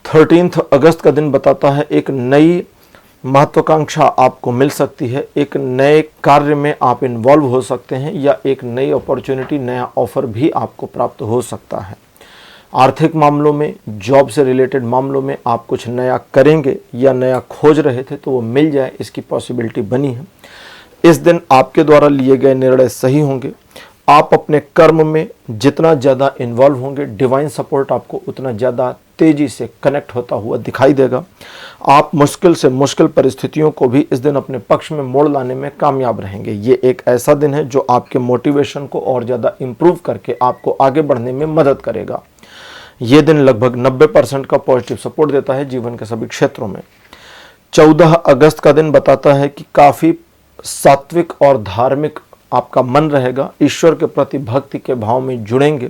13 अगस्त का दिन बताता है एक नई महत्वाकांक्षा आपको मिल सकती है, एक नए कार्य में आप इन्वॉल्व हो सकते हैं या एक नई अपॉर्चुनिटी, नया ऑफर भी आपको प्राप्त हो सकता है। आर्थिक मामलों में, जॉब से रिलेटेड मामलों में आप कुछ नया करेंगे या नया खोज रहे थे तो वो मिल जाए, इसकी पॉसिबिलिटी बनी है। इस दिन आपके द्वारा लिए गए निर्णय सही होंगे। आप अपने कर्म में जितना ज़्यादा इन्वॉल्व होंगे, डिवाइन सपोर्ट आपको उतना ज़्यादा तेज़ी से कनेक्ट होता हुआ दिखाई देगा। आप मुश्किल से मुश्किल परिस्थितियों को भी इस दिन अपने पक्ष में मोड़ लाने में कामयाब रहेंगे। ये एक ऐसा दिन है जो आपके मोटिवेशन को और ज़्यादा इम्प्रूव करके आपको आगे बढ़ने में मदद करेगा। ये दिन लगभग 90% का पॉजिटिव सपोर्ट देता है जीवन के सभी क्षेत्रों में। 14 अगस्त का दिन बताता है कि काफ़ी सात्विक और धार्मिक आपका मन रहेगा, ईश्वर के प्रति भक्ति के भाव में जुड़ेंगे।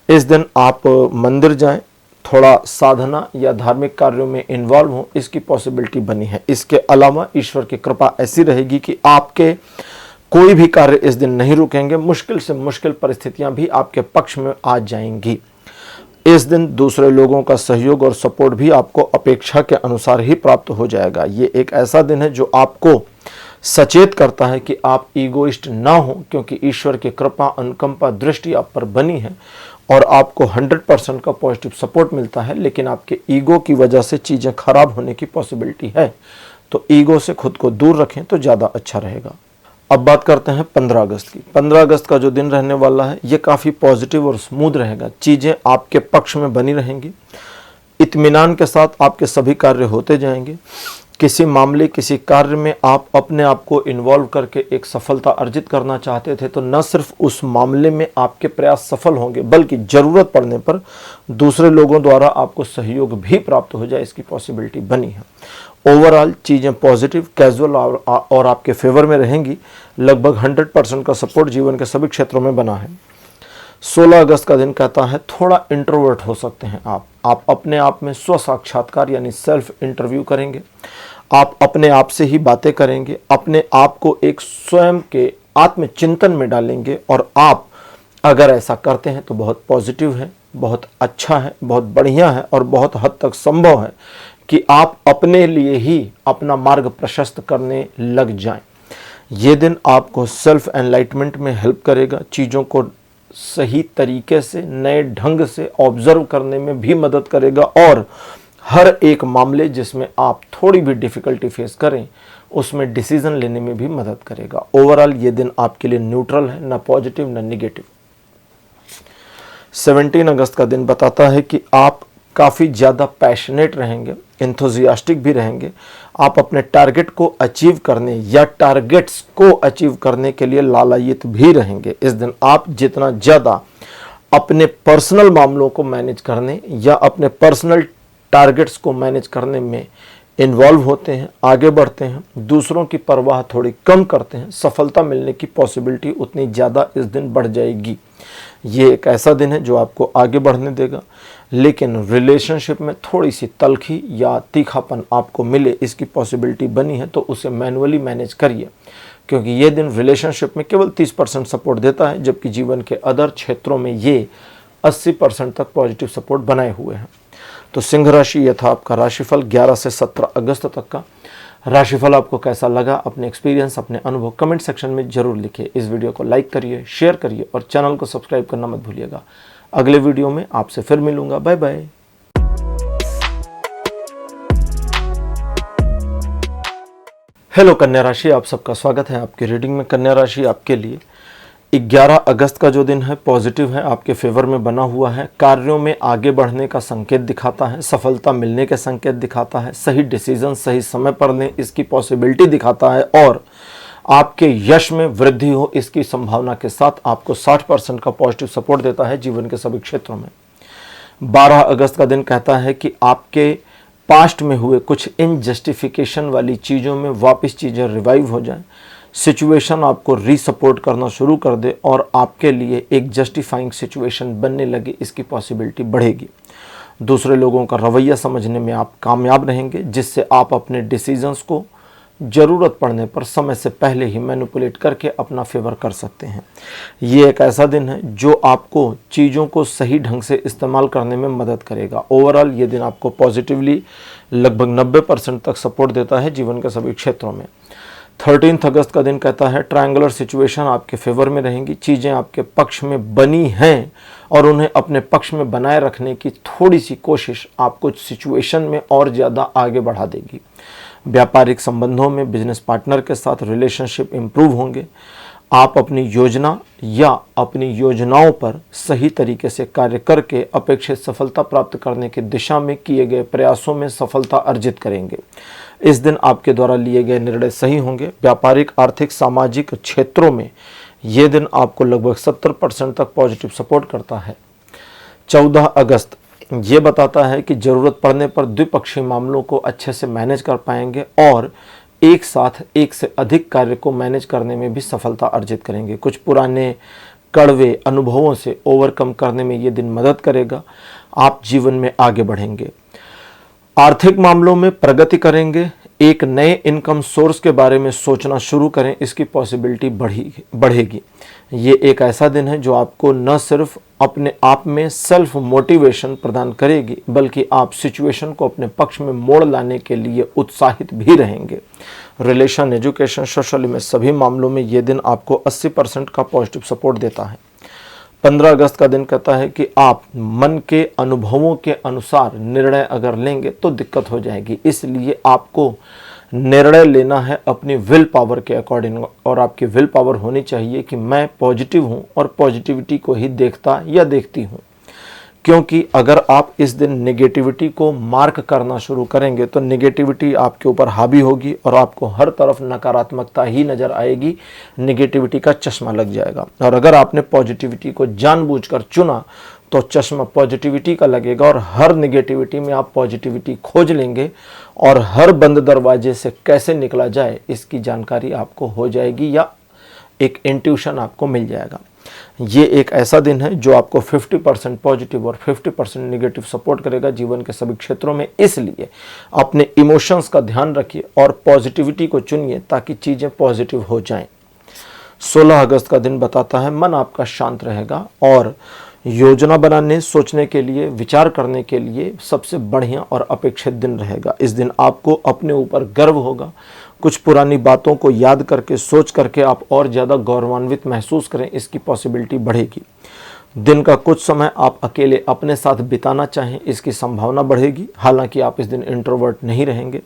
इस दिन आप मंदिर जाएं, थोड़ा साधना या धार्मिक कार्यों में इन्वॉल्व हो, इसकी पॉसिबिलिटी बनी है। इसके अलावा ईश्वर की कृपा ऐसी रहेगी कि आपके कोई भी कार्य इस दिन नहीं रुकेंगे, मुश्किल से मुश्किल परिस्थितियां भी आपके पक्ष में आ जाएंगी। इस दिन दूसरे लोगों का सहयोग और सपोर्ट भी आपको अपेक्षा के अनुसार ही प्राप्त हो जाएगा। ये एक ऐसा दिन है जो आपको सचेत करता है कि आप ईगोइस्ट ना हो, क्योंकि ईश्वर की कृपा, अनुकंपा, दृष्टि आप पर बनी है और आपको 100% का पॉजिटिव सपोर्ट मिलता है। लेकिन आपके ईगो की वजह से चीज़ें खराब होने की पॉसिबिलिटी है, तो ईगो से खुद को दूर रखें तो ज़्यादा अच्छा रहेगा। अब बात करते हैं 15 अगस्त की। 15 अगस्त का जो दिन रहने वाला है ये काफ़ी पॉजिटिव और स्मूथ रहेगा। चीज़ें आपके पक्ष में बनी रहेंगी, इत्मीनान के साथ आपके सभी कार्य होते जाएंगे। किसी मामले, किसी कार्य में आप अपने आप को इन्वॉल्व करके एक सफलता अर्जित करना चाहते थे, तो न सिर्फ उस मामले में आपके प्रयास सफल होंगे, बल्कि ज़रूरत पड़ने पर दूसरे लोगों द्वारा आपको सहयोग भी प्राप्त हो जाए, इसकी पॉसिबिलिटी बनी है। ओवरऑल चीज़ें पॉजिटिव, कैजुअल और आपके फेवर में रहेंगी। लगभग 100% का सपोर्ट जीवन के सभी क्षेत्रों में बना है। 16 अगस्त का दिन कहता है थोड़ा इंट्रोवर्ट हो सकते हैं आप अपने आप में स्व साक्षात्कार यानी सेल्फ इंटरव्यू करेंगे। आप अपने आप से ही बातें करेंगे, अपने आप को एक स्वयं के आत्मचिंतन में डालेंगे और आप अगर ऐसा करते हैं तो बहुत पॉजिटिव है, बहुत अच्छा है, बहुत बढ़िया है और बहुत हद तक संभव है कि आप अपने लिए ही अपना मार्ग प्रशस्त करने लग जाएं। ये दिन आपको सेल्फ एनलाइटमेंट में हेल्प करेगा, चीज़ों को सही तरीके से, नए ढंग से ऑब्जर्व करने में भी मदद करेगा और हर एक मामले जिसमें आप थोड़ी भी डिफ़िकल्टी फेस करें उसमें डिसीजन लेने में भी मदद करेगा। ओवरऑल ये दिन आपके लिए न्यूट्रल है, ना पॉजिटिव ना निगेटिव। 17 अगस्त का दिन बताता है कि आप काफ़ी ज़्यादा पैशनेट रहेंगे, एंथुजियास्टिक भी रहेंगे। आप अपने टारगेट को अचीव करने या टारगेट्स को अचीव करने के लिए लालायित भी रहेंगे। इस दिन आप जितना ज़्यादा अपने पर्सनल मामलों को मैनेज करने या अपने पर्सनल टारगेट्स को मैनेज करने में इन्वॉल्व होते हैं, आगे बढ़ते हैं, दूसरों की परवाह थोड़ी कम करते हैं, सफलता मिलने की पॉसिबिलिटी उतनी ज़्यादा इस दिन बढ़ जाएगी। ये एक ऐसा दिन है जो आपको आगे बढ़ने देगा, लेकिन रिलेशनशिप में थोड़ी सी तलखी या तीखापन आपको मिले, इसकी पॉसिबिलिटी बनी है, तो उसे मैनुअली मैनेज करिए, क्योंकि ये दिन रिलेशनशिप में केवल 30% सपोर्ट देता है, जबकि जीवन के अदर क्षेत्रों में ये 80% तक पॉजिटिव सपोर्ट बनाए हुए हैं। तो सिंह राशि, यह था आपका राशिफल 11 से 17 अगस्त तक का। राशिफल आपको कैसा लगा, अपने एक्सपीरियंस, अपने अनुभव कमेंट सेक्शन में जरूर लिखिए। इस वीडियो को लाइक करिए, शेयर करिए और चैनल को सब्सक्राइब करना मत भूलिएगा। अगले वीडियो में आपसे फिर मिलूंगा। Bye bye. हेलो कन्या राशि, आप सबका स्वागत है आपकी रीडिंग में। कन्या राशि आपके लिए 11 अगस्त का जो दिन है पॉजिटिव है, आपके फेवर में बना हुआ है। कार्यों में आगे बढ़ने का संकेत दिखाता है, सफलता मिलने के संकेत दिखाता है, सही डिसीजन सही समय पर लें इसकी पॉसिबिलिटी दिखाता है और आपके यश में वृद्धि हो इसकी संभावना के साथ आपको 60% का पॉजिटिव सपोर्ट देता है जीवन के सभी क्षेत्रों में। 12 अगस्त का दिन कहता है कि आपके पास्ट में हुए कुछ इनजस्टिफिकेशन वाली चीज़ों में वापस चीज़ें रिवाइव हो जाएं, सिचुएशन आपको रीसपोर्ट करना शुरू कर दे और आपके लिए एक जस्टिफाइंग सिचुएशन बनने लगे, इसकी पॉसिबिलिटी बढ़ेगी। दूसरे लोगों का रवैया समझने में आप कामयाब रहेंगे, जिससे आप अपने डिसीजंस को ज़रूरत पड़ने पर समय से पहले ही मैनिपुलेट करके अपना फेवर कर सकते हैं। ये एक ऐसा दिन है जो आपको चीज़ों को सही ढंग से इस्तेमाल करने में मदद करेगा। ओवरऑल ये दिन आपको पॉजिटिवली लगभग 90% तक सपोर्ट देता है जीवन के सभी क्षेत्रों में। 13 अगस्त का दिन कहता है ट्रायंगुलर सिचुएशन आपके फेवर में रहेंगी, चीज़ें आपके पक्ष में बनी हैं और उन्हें अपने पक्ष में बनाए रखने की थोड़ी सी कोशिश आपको सिचुएशन में और ज़्यादा आगे बढ़ा देगी। व्यापारिक संबंधों में बिजनेस पार्टनर के साथ रिलेशनशिप इम्प्रूव होंगे। आप अपनी योजना या अपनी योजनाओं पर सही तरीके से कार्य करके अपेक्षित सफलता प्राप्त करने की दिशा में किए गए प्रयासों में सफलता अर्जित करेंगे। इस दिन आपके द्वारा लिए गए निर्णय सही होंगे। व्यापारिक, आर्थिक, सामाजिक क्षेत्रों में ये दिन आपको लगभग 70% तक पॉजिटिव सपोर्ट करता है। 14 अगस्त ये बताता है कि ज़रूरत पड़ने पर द्विपक्षीय मामलों को अच्छे से मैनेज कर पाएंगे और एक साथ एक से अधिक कार्य को मैनेज करने में भी सफलता अर्जित करेंगे। कुछ पुराने कड़वे अनुभवों से ओवरकम करने में ये दिन मदद करेगा। आप जीवन में आगे बढ़ेंगे। आर्थिक मामलों में प्रगति करेंगे। एक नए इनकम सोर्स के बारे में सोचना शुरू करें, इसकी पॉसिबिलिटी बढ़ेगी। ये एक ऐसा दिन है जो आपको न सिर्फ अपने आप में सेल्फ मोटिवेशन प्रदान करेगी बल्कि आप सिचुएशन को अपने पक्ष में मोड़ लाने के लिए उत्साहित भी रहेंगे। रिलेशन, एजुकेशन, सोशल में सभी मामलों में ये दिन आपको 80% का पॉजिटिव सपोर्ट देता है। 15 अगस्त का दिन कहता है कि आप मन के अनुभवों के अनुसार निर्णय अगर लेंगे तो दिक्कत हो जाएगी, इसलिए आपको निर्णय लेना है अपनी विल पावर के अकॉर्डिंग और आपकी विल पावर होनी चाहिए कि मैं पॉजिटिव हूँ और पॉजिटिविटी को ही देखता या देखती हूँ। क्योंकि अगर आप इस दिन नेगेटिविटी को मार्क करना शुरू करेंगे तो नेगेटिविटी आपके ऊपर हावी होगी और आपको हर तरफ नकारात्मकता ही नज़र आएगी, नेगेटिविटी का चश्मा लग जाएगा। और अगर आपने पॉजिटिविटी को जानबूझकर चुना तो चश्मा पॉजिटिविटी का लगेगा और हर नेगेटिविटी में आप पॉजिटिविटी खोज लेंगे और हर बंद दरवाजे से कैसे निकला जाए इसकी जानकारी आपको हो जाएगी या एक इंट्यूशन आपको मिल जाएगा। ये एक ऐसा दिन है जो आपको 50% पॉजिटिव और 50% नेगेटिव सपोर्ट करेगा जीवन के सभी क्षेत्रों में। इसलिए अपने इमोशंस का ध्यान रखिए और पॉजिटिविटी को चुनिए ताकि चीज़ें पॉजिटिव हो जाएं। 16 अगस्त का दिन बताता है मन आपका शांत रहेगा और योजना बनाने, सोचने के लिए, विचार करने के लिए सबसे बढ़िया और अपेक्षित दिन रहेगा। इस दिन आपको अपने ऊपर गर्व होगा। कुछ पुरानी बातों को याद करके, सोच करके आप और ज़्यादा गौरवान्वित महसूस करें, इसकी पॉसिबिलिटी बढ़ेगी। दिन का कुछ समय आप अकेले अपने साथ बिताना चाहें, इसकी संभावना बढ़ेगी। हालांकि आप इस दिन इंट्रोवर्ट नहीं रहेंगे।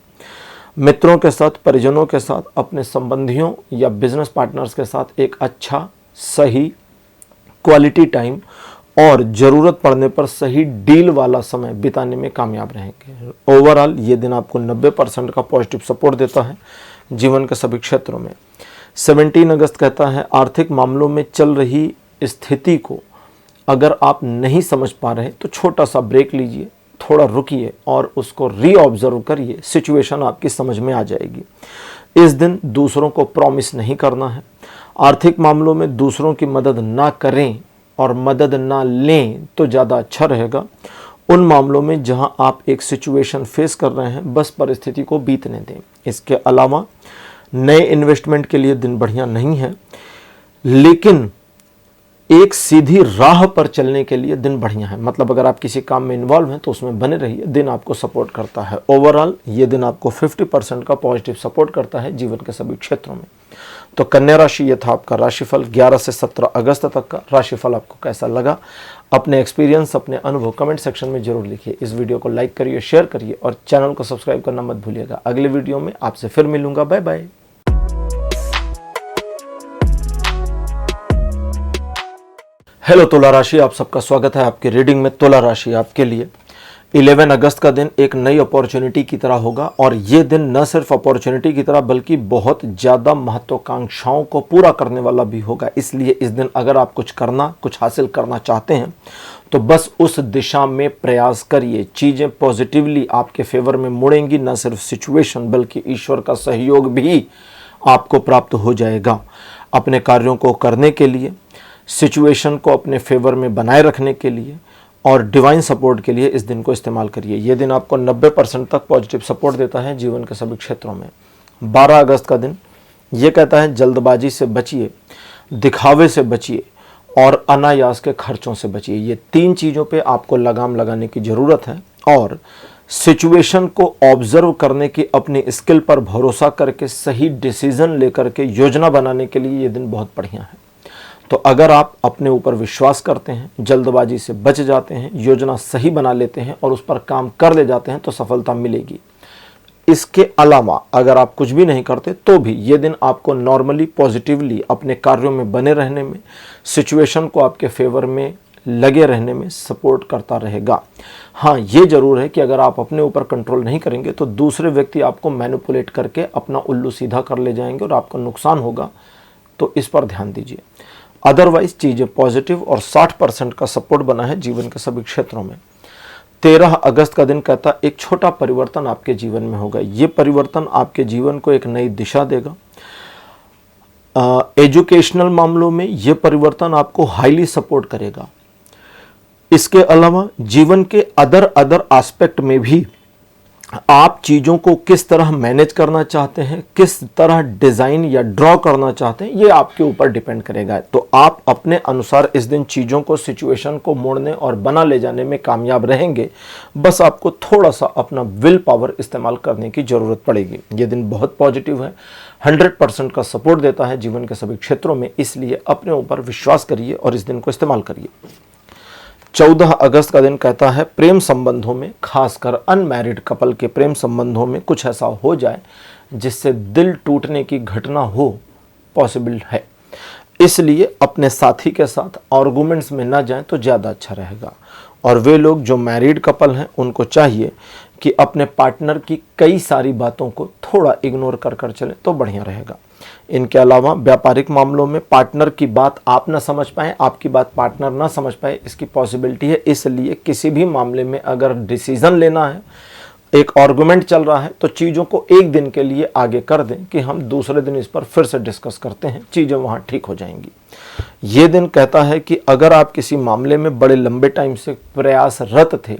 मित्रों के साथ, परिजनों के साथ, अपने संबंधियों या बिजनेस पार्टनर्स के साथ एक अच्छा, सही, क्वालिटी टाइम और ज़रूरत पड़ने पर सही डील वाला समय बिताने में कामयाब रहेंगे। ओवरऑल ये दिन आपको 90% का पॉजिटिव सपोर्ट देता है जीवन के सभी क्षेत्रों में। 17 अगस्त कहता है आर्थिक मामलों में चल रही स्थिति को अगर आप नहीं समझ पा रहे तो छोटा सा ब्रेक लीजिए, थोड़ा रुकिए और उसको रीऑब्जर्व करिए, सिचुएशन आपकी समझ में आ जाएगी। इस दिन दूसरों को प्रॉमिस नहीं करना है। आर्थिक मामलों में दूसरों की मदद ना करें और मदद ना लें तो ज़्यादा अच्छा रहेगा। उन मामलों में जहां आप एक सिचुएशन फेस कर रहे हैं बस परिस्थिति को बीतने दें। इसके अलावा नए इन्वेस्टमेंट के लिए दिन बढ़िया नहीं है, लेकिन एक सीधी राह पर चलने के लिए दिन बढ़िया है। मतलब अगर आप किसी काम में इन्वॉल्व हैं तो उसमें बने रहिए, दिन आपको सपोर्ट करता है। ओवरऑल ये दिन आपको 50% का पॉजिटिव सपोर्ट करता है जीवन के सभी क्षेत्रों में। तो कन्या राशि, ये था आपका राशिफल 11 से 17 अगस्त तक का। राशिफल आपको कैसा लगा, अपने एक्सपीरियंस, अपने अनुभव कमेंट सेक्शन में जरूर लिखिए। इस वीडियो को लाइक करिए, शेयर करिए और चैनल को सब्सक्राइब करना मत भूलिएगा। अगले वीडियो में आपसे फिर मिलूंगा। Bye bye. हेलो तुला राशि, आप सबका स्वागत है आपकी रीडिंग में। तुला राशि आपके लिए 11 अगस्त का दिन एक नई अपॉर्चुनिटी की तरह होगा और ये दिन न सिर्फ अपॉर्चुनिटी की तरह बल्कि बहुत ज़्यादा महत्वाकांक्षाओं को पूरा करने वाला भी होगा। इसलिए इस दिन अगर आप कुछ हासिल करना चाहते हैं तो बस उस दिशा में प्रयास करिए। चीज़ें पॉजिटिवली आपके फेवर में मुड़ेंगी। न सिर्फ सिचुएशन बल्कि ईश्वर का सहयोग भी आपको प्राप्त हो जाएगा। अपने कार्यों को करने के लिए, सिचुएशन को अपने फेवर में बनाए रखने के लिए और डिवाइन सपोर्ट के लिए इस दिन को इस्तेमाल करिए। ये दिन आपको 90% तक पॉजिटिव सपोर्ट देता है जीवन के सभी क्षेत्रों में। 12 अगस्त का दिन ये कहता है जल्दबाजी से बचिए, दिखावे से बचिए और अनायास के खर्चों से बचिए। ये 3 चीज़ों पे आपको लगाम लगाने की ज़रूरत है और सिचुएशन को ऑब्जर्व करने की अपनी स्किल पर भरोसा करके सही डिसीजन लेकर के योजना बनाने के लिए ये दिन बहुत बढ़िया है। तो अगर आप अपने ऊपर विश्वास करते हैं, जल्दबाजी से बच जाते हैं, योजना सही बना लेते हैं और उस पर काम कर ले जाते हैं तो सफलता मिलेगी। इसके अलावा अगर आप कुछ भी नहीं करते तो भी ये दिन आपको नॉर्मली पॉजिटिवली अपने कार्यों में बने रहने में, सिचुएशन को आपके फेवर में लगे रहने में सपोर्ट करता रहेगा। हाँ, ये जरूर है कि अगर आप अपने ऊपर कंट्रोल नहीं करेंगे तो दूसरे व्यक्ति आपको मैनिपुलेट करके अपना उल्लू सीधा कर ले जाएंगे और आपको नुकसान होगा, तो इस पर ध्यान दीजिए। अदरवाइज चीज़ें पॉजिटिव और 60% का सपोर्ट बना है जीवन के सभी क्षेत्रों में। 13 अगस्त का दिन कहता है एक छोटा परिवर्तन आपके जीवन में होगा। ये परिवर्तन आपके जीवन को एक नई दिशा देगा। एजुकेशनल मामलों में ये परिवर्तन आपको हाईली सपोर्ट करेगा। इसके अलावा जीवन के अदर एस्पेक्ट में भी आप चीज़ों को किस तरह मैनेज करना चाहते हैं, किस तरह डिज़ाइन या ड्रॉ करना चाहते हैं, ये आपके ऊपर डिपेंड करेगा। तो आप अपने अनुसार इस दिन चीज़ों को, सिचुएशन को मोड़ने और बना ले जाने में कामयाब रहेंगे। बस आपको थोड़ा सा अपना विल पावर इस्तेमाल करने की ज़रूरत पड़ेगी। ये दिन बहुत पॉजिटिव है, 100% का सपोर्ट देता है जीवन के सभी क्षेत्रों में, इसलिए अपने ऊपर विश्वास करिए और इस दिन को इस्तेमाल करिए। 14 अगस्त का दिन कहता है प्रेम संबंधों में, खासकर अनमैरिड कपल के प्रेम संबंधों में कुछ ऐसा हो जाए जिससे दिल टूटने की घटना हो, पॉसिबल है। इसलिए अपने साथी के साथ आर्गुमेंट्स में ना जाएं तो ज़्यादा अच्छा रहेगा। और वे लोग जो मैरिड कपल हैं उनको चाहिए कि अपने पार्टनर की कई सारी बातों को थोड़ा इग्नोर कर कर चलें तो बढ़िया रहेगा। इनके अलावा व्यापारिक मामलों में पार्टनर की बात आप ना समझ पाएँ, आपकी बात पार्टनर ना समझ पाए, इसकी पॉसिबिलिटी है। इसलिए किसी भी मामले में अगर डिसीज़न लेना है, एक आर्गुमेंट चल रहा है, तो चीज़ों को एक दिन के लिए आगे कर दें कि हम दूसरे दिन इस पर फिर से डिस्कस करते हैं, चीज़ें वहाँ ठीक हो जाएंगी। ये दिन कहता है कि अगर आप किसी मामले में बड़े लंबे टाइम से प्रयासरत थे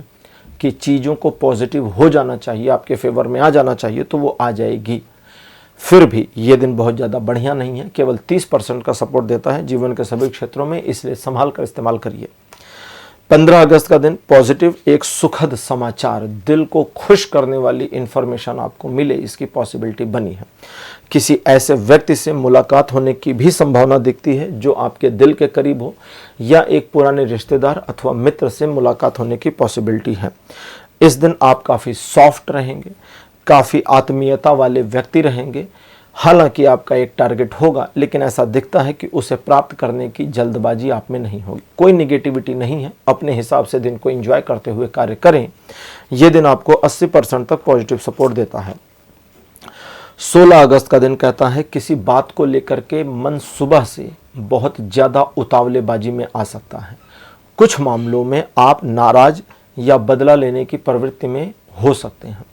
कि चीज़ों को पॉजिटिव हो जाना चाहिए, आपके फेवर में आ जाना चाहिए, तो वो आ जाएगी। फिर भी ये दिन बहुत ज़्यादा बढ़िया नहीं है, केवल 30% का सपोर्ट देता है जीवन के सभी क्षेत्रों में, इसलिए संभाल कर इस्तेमाल करिए। 15 अगस्त का दिन पॉजिटिव, एक सुखद समाचार, दिल को खुश करने वाली इंफॉर्मेशन आपको मिले, इसकी पॉसिबिलिटी बनी है। किसी ऐसे व्यक्ति से मुलाकात होने की भी संभावना दिखती है जो आपके दिल के करीब हो, या एक पुराने रिश्तेदार अथवा मित्र से मुलाकात होने की पॉसिबिलिटी है। इस दिन आप काफ़ी सॉफ्ट रहेंगे, काफ़ी आत्मीयता वाले व्यक्ति रहेंगे। हालांकि आपका एक टारगेट होगा, लेकिन ऐसा दिखता है कि उसे प्राप्त करने की जल्दबाजी आप में नहीं होगी। कोई निगेटिविटी नहीं है, अपने हिसाब से दिन को एंजॉय करते हुए कार्य करें। यह दिन आपको 80% तक पॉजिटिव सपोर्ट देता है। 16 अगस्त का दिन कहता है किसी बात को लेकर के मन सुबह से बहुत ज़्यादा उतावलेबाजी में आ सकता है। कुछ मामलों में आप नाराज या बदला लेने की प्रवृत्ति में हो सकते हैं।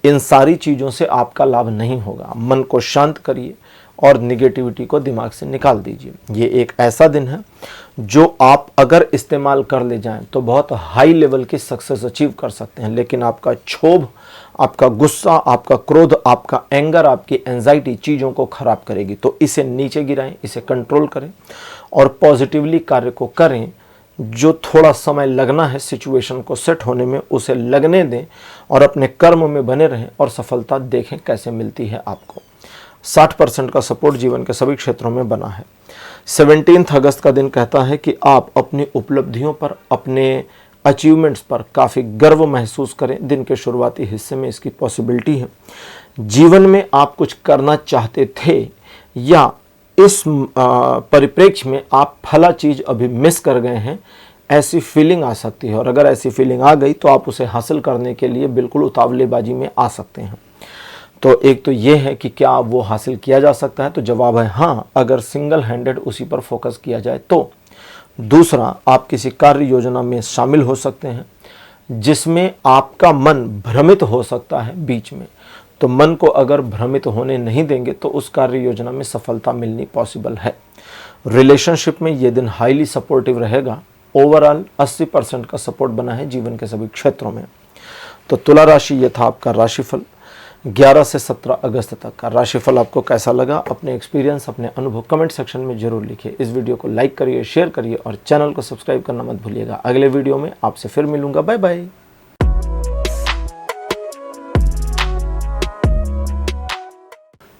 इन सारी चीज़ों से आपका लाभ नहीं होगा। मन को शांत करिए और निगेटिविटी को दिमाग से निकाल दीजिए। ये एक ऐसा दिन है जो आप अगर इस्तेमाल कर ले जाएं तो बहुत हाई लेवल की सक्सेस अचीव कर सकते हैं, लेकिन आपका क्षोभ, आपका गुस्सा, आपका क्रोध, आपका एंगर, आपकी एंजाइटी चीज़ों को खराब करेगी। तो इसे नीचे गिराएं, इसे कंट्रोल करें और पॉजिटिवली कार्य को करें। जो थोड़ा समय लगना है सिचुएशन को सेट होने में, उसे लगने दें और अपने कर्म में बने रहें और सफलता देखें कैसे मिलती है आपको। 60% का सपोर्ट जीवन के सभी क्षेत्रों में बना है। 17 अगस्त का दिन कहता है कि आप अपनी उपलब्धियों पर, अपने अचीवमेंट्स पर काफ़ी गर्व महसूस करें। दिन के शुरुआती हिस्से में इसकी पॉसिबिलिटी है। जीवन में आप कुछ करना चाहते थे या इस परिप्रेक्ष्य में आप फला चीज़ अभी मिस कर गए हैं, ऐसी फीलिंग आ सकती है। और अगर ऐसी फीलिंग आ गई तो आप उसे हासिल करने के लिए बिल्कुल उतावलेबाजी में आ सकते हैं। तो एक तो ये है कि क्या वो हासिल किया जा सकता है, तो जवाब है हाँ, अगर सिंगल हैंडेड उसी पर फोकस किया जाए तो। दूसरा, आप किसी कार्य योजना में शामिल हो सकते हैं जिसमें आपका मन भ्रमित हो सकता है बीच में। तो मन को अगर भ्रमित होने नहीं देंगे तो उस कार्य योजना में सफलता मिलनी पॉसिबल है। रिलेशनशिप में ये दिन हाईली सपोर्टिव रहेगा। ओवरऑल 80% का सपोर्ट बना है जीवन के सभी क्षेत्रों में। तो तुला राशि, ये था आपका राशिफल। 11 से 17 अगस्त तक का राशिफल आपको कैसा लगा, अपने एक्सपीरियंस, अपने अनुभव कमेंट सेक्शन में जरूर लिखिए। इस वीडियो को लाइक करिए, शेयर करिए और चैनल को सब्सक्राइब करना मत भूलिएगा। अगले वीडियो में आपसे फिर मिलूंगा। Bye bye.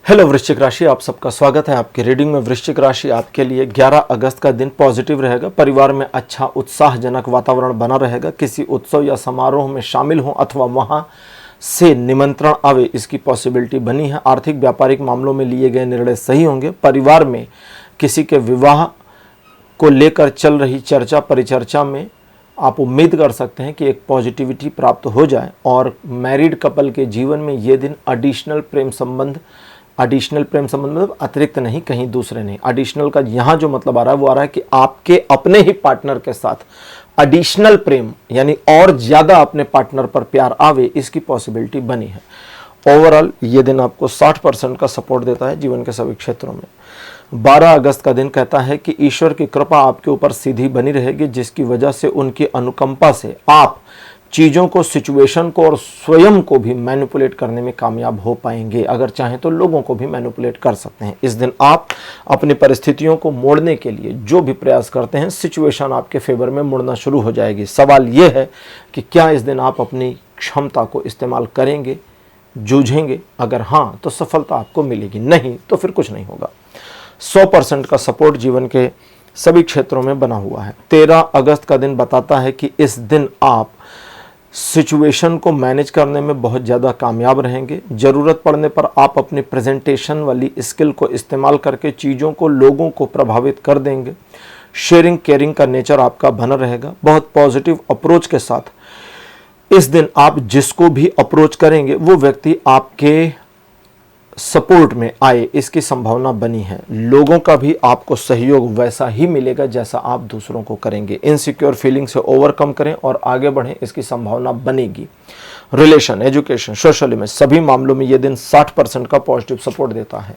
हेलो वृश्चिक राशि, आप सबका स्वागत है आपकी रीडिंग में। वृश्चिक राशि आपके लिए 11 अगस्त का दिन पॉजिटिव रहेगा। परिवार में अच्छा उत्साहजनक वातावरण बना रहेगा। किसी उत्सव या समारोह में शामिल हो अथवा वहां से निमंत्रण आवे, इसकी पॉसिबिलिटी बनी है। आर्थिक व्यापारिक मामलों में लिए गए निर्णय सही होंगे। परिवार में किसी के विवाह को लेकर चल रही चर्चा परिचर्चा में आप उम्मीद कर सकते हैं कि एक पॉजिटिविटी प्राप्त हो जाए। और मैरिड कपल के जीवन में ये दिन एडिशनल प्रेम संबंध मतलब अतिरिक्त नहीं, कहीं दूसरे नहीं। एडिशनल का यहाँ जो मतलब आ रहा है वो आ रहा है कि आपके अपने ही पार्टनर के साथ एडिशनल प्रेम यानी और ज़्यादा अपने पार्टनर पर प्यार आवे, इसकी पॉसिबिलिटी बनी है। ओवरऑल ये दिन आपको 60% का सपोर्ट देता है जीवन के सभी क्षेत्रों में। 12 अगस्त का दिन कहता है कि ईश्वर की कृपा आपके ऊपर सीधी बनी रहेगी, जिसकी वजह से उनकी अनुकंपा से आप चीज़ों को, सिचुएशन को और स्वयं को भी मैनिपुलेट करने में कामयाब हो पाएंगे। अगर चाहें तो लोगों को भी मैनिपुलेट कर सकते हैं। इस दिन आप अपनी परिस्थितियों को मोड़ने के लिए जो भी प्रयास करते हैं, सिचुएशन आपके फेवर में मुड़ना शुरू हो जाएगी। सवाल यह है कि क्या इस दिन आप अपनी क्षमता को इस्तेमाल करेंगे, जूझेंगे? अगर हाँ तो सफलता आपको मिलेगी, नहीं तो फिर कुछ नहीं होगा। 100% का सपोर्ट जीवन के सभी क्षेत्रों में बना हुआ है। 13 अगस्त का दिन बताता है कि इस दिन आप सिचुएशन को मैनेज करने में बहुत ज़्यादा कामयाब रहेंगे। ज़रूरत पड़ने पर आप अपनी प्रेजेंटेशन वाली स्किल को इस्तेमाल करके चीज़ों को, लोगों को प्रभावित कर देंगे। शेयरिंग केयरिंग का नेचर आपका बना रहेगा। बहुत पॉजिटिव अप्रोच के साथ इस दिन आप जिसको भी अप्रोच करेंगे वो व्यक्ति आपके सपोर्ट में आए, इसकी संभावना बनी है। लोगों का भी आपको सहयोग वैसा ही मिलेगा जैसा आप दूसरों को करेंगे। इनसिक्योर फीलिंग से ओवरकम करें और आगे बढ़ें, इसकी संभावना बनेगी। रिलेशन, एजुकेशन, सोशल में सभी मामलों में यह दिन 60% का पॉजिटिव सपोर्ट देता है।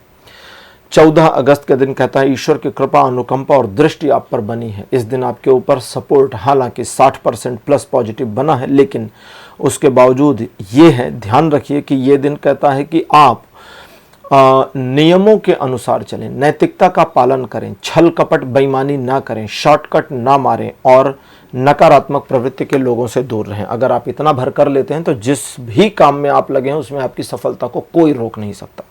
14 अगस्त के दिन कहता है ईश्वर की कृपा, अनुकंपा और दृष्टि आप पर बनी है। इस दिन आपके ऊपर सपोर्ट हालांकि 60% प्लस पॉजिटिव बना है, लेकिन उसके बावजूद ये है, ध्यान रखिए कि ये दिन कहता है कि आप नियमों के अनुसार चलें, नैतिकता का पालन करें, छल कपट बेईमानी ना करें, शॉर्टकट ना मारें और नकारात्मक प्रवृत्ति के लोगों से दूर रहें। अगर आप इतना भर कर लेते हैं तो जिस भी काम में आप लगे हैं उसमें आपकी सफलता को कोई रोक नहीं सकता।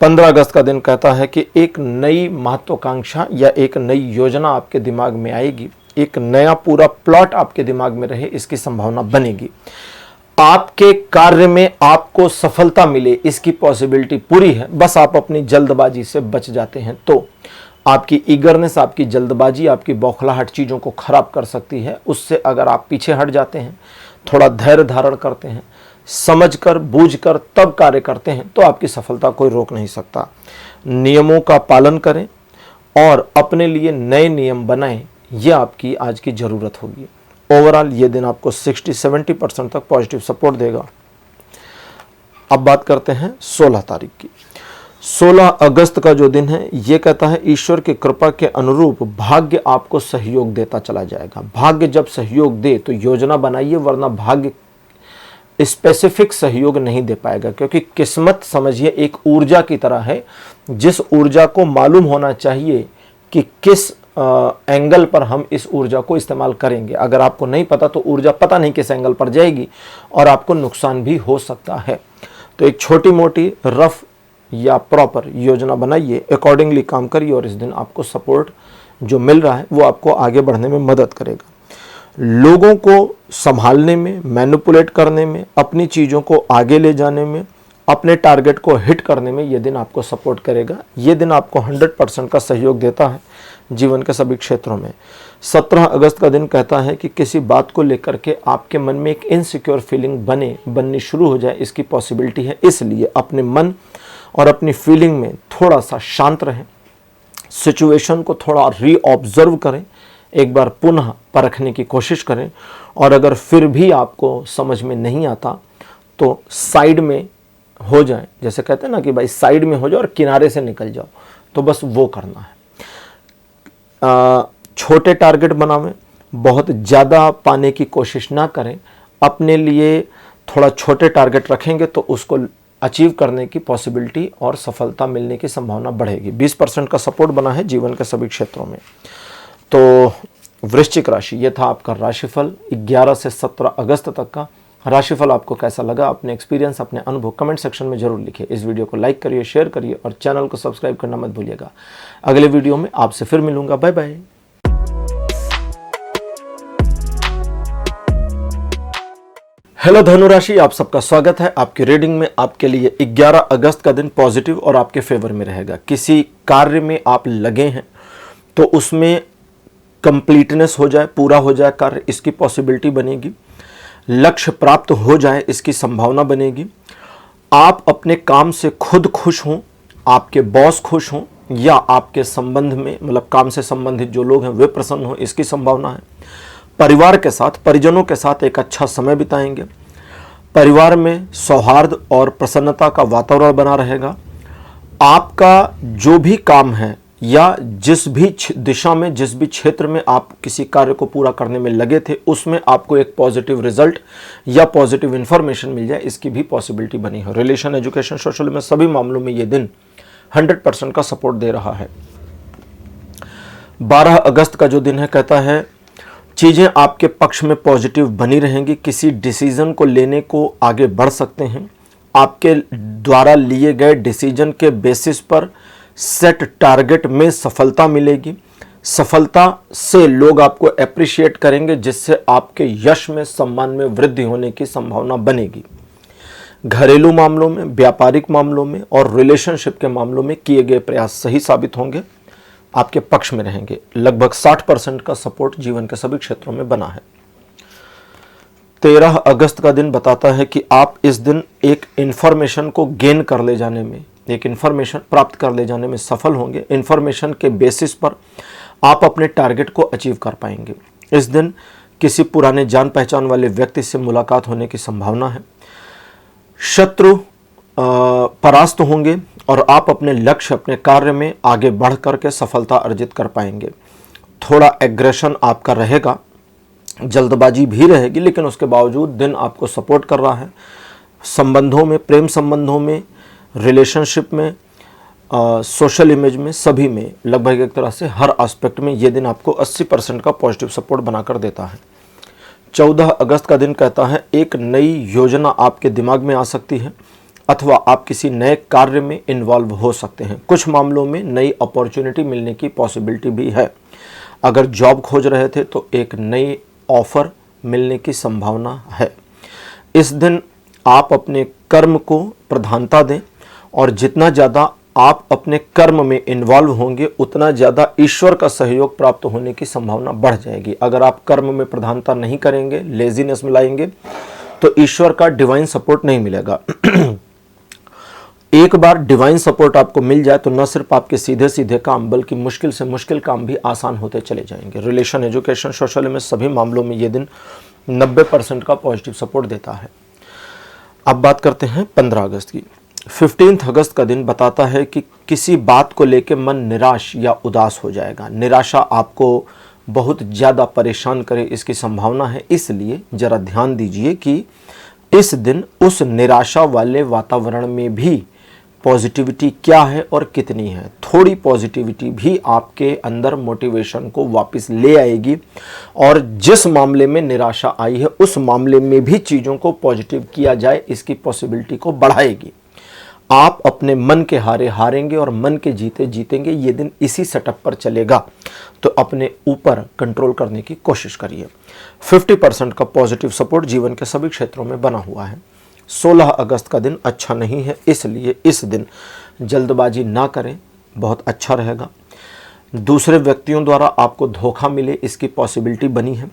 15 अगस्त का दिन कहता है कि एक नई महत्वाकांक्षा या एक नई योजना आपके दिमाग में आएगी। एक नया पूरा प्लॉट आपके दिमाग में रहे, इसकी संभावना बनेगी। आपके कार्य में आपको सफलता मिले, इसकी पॉसिबिलिटी पूरी है। बस आप अपनी जल्दबाजी से बच जाते हैं तो आपकी ईगरनेस, आपकी जल्दबाजी, आपकी बौखलाहट चीज़ों को खराब कर सकती है। उससे अगर आप पीछे हट जाते हैं, थोड़ा धैर्य धारण करते हैं, समझकर बूझकर तब कार्य करते हैं तो आपकी सफलता कोई रोक नहीं सकता। नियमों का पालन करें और अपने लिए नए नियम बनाएं, यह आपकी आज की ज़रूरत होगी। ओवरऑल ये दिन आपको 60-70% तक पॉजिटिव सपोर्ट देगा। अब बात करते हैं 16 तारीख की। 16 अगस्त का जो दिन है ये कहता है ईश्वर की कृपा के अनुरूप भाग्य आपको सहयोग देता चला जाएगा। भाग्य जब सहयोग दे तो योजना बनाइए, वरना भाग्य स्पेसिफिक सहयोग नहीं दे पाएगा, क्योंकि किस्मत समझिए एक ऊर्जा की तरह है। जिस ऊर्जा को मालूम होना चाहिए कि किस एंगल पर हम इस ऊर्जा को इस्तेमाल करेंगे, अगर आपको नहीं पता तो ऊर्जा पता नहीं किस एंगल पर जाएगी और आपको नुकसान भी हो सकता है। तो एक छोटी मोटी रफ या प्रॉपर योजना बनाइए, अकॉर्डिंगली काम करिए और इस दिन आपको सपोर्ट जो मिल रहा है वो आपको आगे बढ़ने में मदद करेगा। लोगों को संभालने में, मैनिपुलेट करने में, अपनी चीज़ों को आगे ले जाने में, अपने टारगेट को हिट करने में ये दिन आपको सपोर्ट करेगा। ये दिन आपको 100% का सहयोग देता है जीवन के सभी क्षेत्रों में। 17 अगस्त का दिन कहता है कि किसी बात को लेकर के आपके मन में एक इनसिक्योर फीलिंग बननी शुरू हो जाए, इसकी पॉसिबिलिटी है। इसलिए अपने मन और अपनी फीलिंग में थोड़ा सा शांत रहें, सिचुएशन को थोड़ा रीऑब्जर्व करें, एक बार पुनः परखने की कोशिश करें और अगर फिर भी आपको समझ में नहीं आता तो साइड में हो जाए। जैसे कहते हैं ना कि भाई साइड में हो जाओ और किनारे से निकल जाओ, तो बस वो करना है। छोटे टारगेट बनावें, बहुत ज़्यादा पाने की कोशिश ना करें, अपने लिए थोड़ा छोटे टारगेट रखेंगे तो उसको अचीव करने की पॉसिबिलिटी और सफलता मिलने की संभावना बढ़ेगी। 20% का सपोर्ट बना है जीवन के सभी क्षेत्रों में। तो वृश्चिक राशि, ये था आपका राशिफल 11 से 17 अगस्त तक का। राशिफल आपको कैसा लगा, अपने एक्सपीरियंस, अपने अनुभव कमेंट सेक्शन में जरूर लिखिए। इस वीडियो को लाइक करिए, शेयर करिए और चैनल को सब्सक्राइब करना मत भूलिएगा। अगले वीडियो में आपसे फिर मिलूंगा। Bye bye. हेलो धनु राशि, आप सबका स्वागत है आपकी रीडिंग में। आपके लिए 11 अगस्त का दिन पॉजिटिव और आपके फेवर में रहेगा। किसी कार्य में आप लगे हैं तो उसमें कंप्लीटनेस हो जाए, पूरा हो जाए कार्य, इसकी पॉसिबिलिटी बनेगी। लक्ष्य प्राप्त हो जाए, इसकी संभावना बनेगी। आप अपने काम से खुद खुश हों, आपके बॉस खुश हों, या आपके संबंध में मतलब काम से संबंधित जो लोग हैं वे प्रसन्न हों, इसकी संभावना है। परिवार के साथ, परिजनों के साथ एक अच्छा समय बिताएंगे। परिवार में सौहार्द और प्रसन्नता का वातावरण बना रहेगा। आपका जो भी काम है या जिस भी दिशा में, जिस भी क्षेत्र में आप किसी कार्य को पूरा करने में लगे थे, उसमें आपको एक पॉजिटिव रिजल्ट या पॉजिटिव इंफॉर्मेशन मिल जाए, इसकी भी पॉसिबिलिटी बनी है। रिलेशन, एजुकेशन, सोशल में सभी मामलों में ये दिन 100% का सपोर्ट दे रहा है। 12 अगस्त का जो दिन है, कहता है चीज़ें आपके पक्ष में पॉजिटिव बनी रहेंगी। किसी डिसीजन को लेने को आगे बढ़ सकते हैं। आपके द्वारा लिए गए डिसीजन के बेसिस पर सेट टारगेट में सफलता मिलेगी। सफलता से लोग आपको अप्रिशिएट करेंगे, जिससे आपके यश में, सम्मान में वृद्धि होने की संभावना बनेगी। घरेलू मामलों में, व्यापारिक मामलों में और रिलेशनशिप के मामलों में किए गए प्रयास सही साबित होंगे, आपके पक्ष में रहेंगे। लगभग 60% का सपोर्ट जीवन के सभी क्षेत्रों में बना है। 13 अगस्त का दिन बताता है कि आप इस दिन एक इंफॉर्मेशन को गेन कर ले जाने में, एक इंफॉर्मेशन प्राप्त कर ले जाने में सफल होंगे। इंफॉर्मेशन के बेसिस पर आप अपने टारगेट को अचीव कर पाएंगे। इस दिन किसी पुराने जान पहचान वाले व्यक्ति से मुलाकात होने की संभावना है। शत्रु परास्त होंगे और आप अपने लक्ष्य, अपने कार्य में आगे बढ़ करके सफलता अर्जित कर पाएंगे। थोड़ा एग्रेशन आपका रहेगा, जल्दबाजी भी रहेगी, लेकिन उसके बावजूद दिन आपको सपोर्ट कर रहा है। संबंधों में, प्रेम संबंधों में, रिलेशनशिप में, सोशल इमेज में, सभी में, लगभग एक तरह से हर एस्पेक्ट में ये दिन आपको 80% का पॉजिटिव सपोर्ट बनाकर देता है। 14 अगस्त का दिन कहता है एक नई योजना आपके दिमाग में आ सकती है अथवा आप किसी नए कार्य में इन्वॉल्व हो सकते हैं। कुछ मामलों में नई अपॉर्चुनिटी मिलने की पॉसिबिलिटी भी है। अगर जॉब खोज रहे थे तो एक नई ऑफर मिलने की संभावना है। इस दिन आप अपने कर्म को प्रधानता दें और जितना ज़्यादा आप अपने कर्म में इन्वॉल्व होंगे, उतना ज़्यादा ईश्वर का सहयोग प्राप्त होने की संभावना बढ़ जाएगी। अगर आप कर्म में प्रधानता नहीं करेंगे, लेजीनेस में लाएंगे, तो ईश्वर का डिवाइन सपोर्ट नहीं मिलेगा। एक बार डिवाइन सपोर्ट आपको मिल जाए तो न सिर्फ आपके सीधे सीधे काम, बल्कि मुश्किल से मुश्किल काम भी आसान होते चले जाएंगे। रिलेशन, एजुकेशन, सोशल में सभी मामलों में ये दिन 90% का पॉजिटिव सपोर्ट देता है। अब बात करते हैं 15 अगस्त की। 15 अगस्त का दिन बताता है कि किसी बात को लेकर मन निराश या उदास हो जाएगा। निराशा आपको बहुत ज़्यादा परेशान करे, इसकी संभावना है। इसलिए ज़रा ध्यान दीजिए कि इस दिन उस निराशा वाले वातावरण में भी पॉजिटिविटी क्या है और कितनी है। थोड़ी पॉजिटिविटी भी आपके अंदर मोटिवेशन को वापस ले आएगी और जिस मामले में निराशा आई है उस मामले में भी चीज़ों को पॉजिटिव किया जाए, इसकी पॉसिबिलिटी को बढ़ाएगी। आप अपने मन के हारे हारेंगे और मन के जीते जीतेंगे। ये दिन इसी सेटअप पर चलेगा, तो अपने ऊपर कंट्रोल करने की कोशिश करिए। 50% का पॉजिटिव सपोर्ट जीवन के सभी क्षेत्रों में बना हुआ है। 16 अगस्त का दिन अच्छा नहीं है, इसलिए इस दिन जल्दबाजी ना करें, बहुत अच्छा रहेगा। दूसरे व्यक्तियों द्वारा आपको धोखा मिले, इसकी पॉसिबिलिटी बनी है।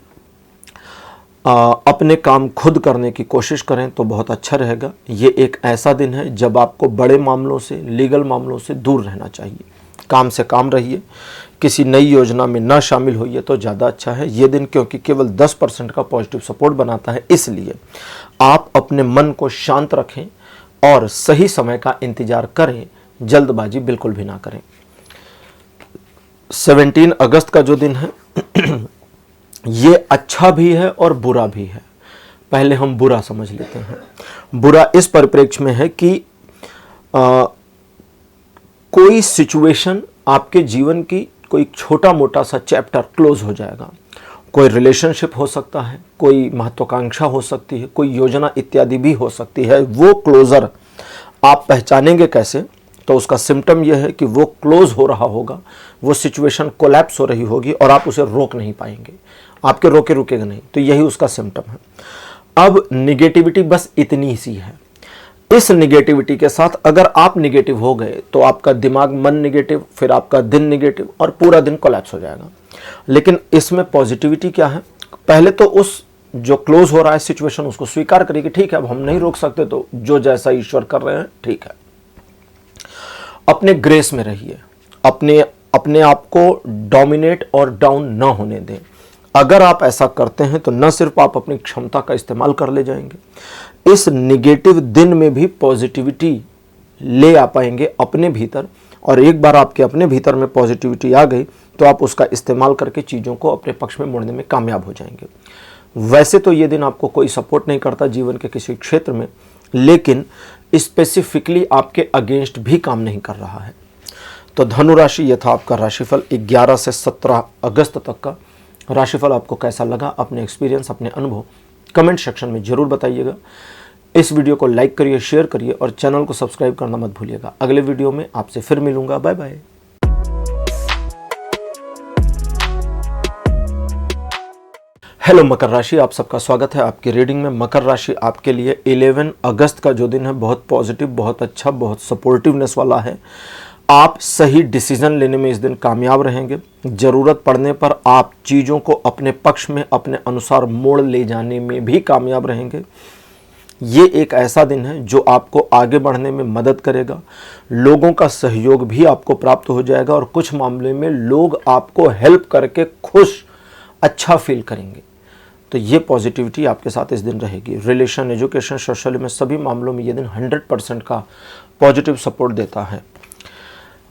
अपने काम खुद करने की कोशिश करें तो बहुत अच्छा रहेगा। ये एक ऐसा दिन है जब आपको बड़े मामलों से, लीगल मामलों से दूर रहना चाहिए। काम से काम रहिए, किसी नई योजना में ना शामिल होइए तो ज़्यादा अच्छा है। ये दिन क्योंकि केवल 10% का पॉजिटिव सपोर्ट बनाता है, इसलिए आप अपने मन को शांत रखें और सही समय का इंतजार करें, जल्दबाजी बिल्कुल भी ना करें। 17 अगस्त का जो दिन है ये अच्छा भी है और बुरा भी है। पहले हम बुरा समझ लेते हैं। बुरा इस परिप्रेक्ष्य में है कि कोई सिचुएशन आपके जीवन की, कोई छोटा मोटा सा चैप्टर क्लोज हो जाएगा। कोई रिलेशनशिप हो सकता है, कोई महत्वाकांक्षा हो सकती है, कोई योजना इत्यादि भी हो सकती है। वो क्लोजर आप पहचानेंगे कैसे? तो उसका सिम्टम यह है कि वो क्लोज हो रहा होगा, वो सिचुएशन कोलैप्स हो रही होगी और आप उसे रोक नहीं पाएंगे, आपके रोके रुकेगा नहीं। तो यही उसका सिम्टम है। अब निगेटिविटी बस इतनी सी है। इस निगेटिविटी के साथ अगर आप निगेटिव हो गए तो आपका दिमाग, मन निगेटिव, फिर आपका दिन निगेटिव और पूरा दिन कोलैप्स हो जाएगा। लेकिन इसमें पॉजिटिविटी क्या है? पहले तो उस जो क्लोज हो रहा है सिचुएशन, उसको स्वीकार करिए कि ठीक है, अब हम नहीं रोक सकते, तो जो जैसा ईश्वर कर रहे हैं ठीक है। अपने ग्रेस में रहिए, अपने आप को डोमिनेट और डाउन ना होने दें। अगर आप ऐसा करते हैं तो न सिर्फ आप अपनी क्षमता का इस्तेमाल कर ले जाएंगे, इस निगेटिव दिन में भी पॉजिटिविटी ले आ पाएंगे अपने भीतर। और एक बार आपके अपने भीतर में पॉजिटिविटी आ गई तो आप उसका इस्तेमाल करके चीज़ों को अपने पक्ष में मोड़ने में कामयाब हो जाएंगे। वैसे तो ये दिन आपको कोई सपोर्ट नहीं करता जीवन के किसी क्षेत्र में, लेकिन स्पेसिफिकली आपके अगेंस्ट भी काम नहीं कर रहा है। तो धनु राशि, यह था आपका राशिफल 11 से 17 अगस्त तक का। राशिफल आपको कैसा लगा? अपने एक्सपीरियंस, अपने अनुभव कमेंट सेक्शन में जरूर बताइएगा। इस वीडियो को लाइक करिए, शेयर करिए और चैनल को सब्सक्राइब करना मत भूलिएगा। अगले वीडियो में आपसे फिर मिलूंगा। Bye bye. हेलो मकर राशि, आप सबका स्वागत है आपकी रीडिंग में। मकर राशि आपके लिए 11 अगस्त का जो दिन है बहुत पॉजिटिव, बहुत अच्छा, बहुत सपोर्टिवनेस वाला है। आप सही डिसीजन लेने में इस दिन कामयाब रहेंगे। ज़रूरत पड़ने पर आप चीज़ों को अपने पक्ष में, अपने अनुसार मोड़ ले जाने में भी कामयाब रहेंगे। ये एक ऐसा दिन है जो आपको आगे बढ़ने में मदद करेगा। लोगों का सहयोग भी आपको प्राप्त हो जाएगा और कुछ मामले में लोग आपको हेल्प करके खुश, अच्छा फील करेंगे। तो ये पॉजिटिविटी आपके साथ इस दिन रहेगी। रिलेशन, एजुकेशन, सोशल में सभी मामलों में ये दिन 100% का पॉजिटिव सपोर्ट देता है।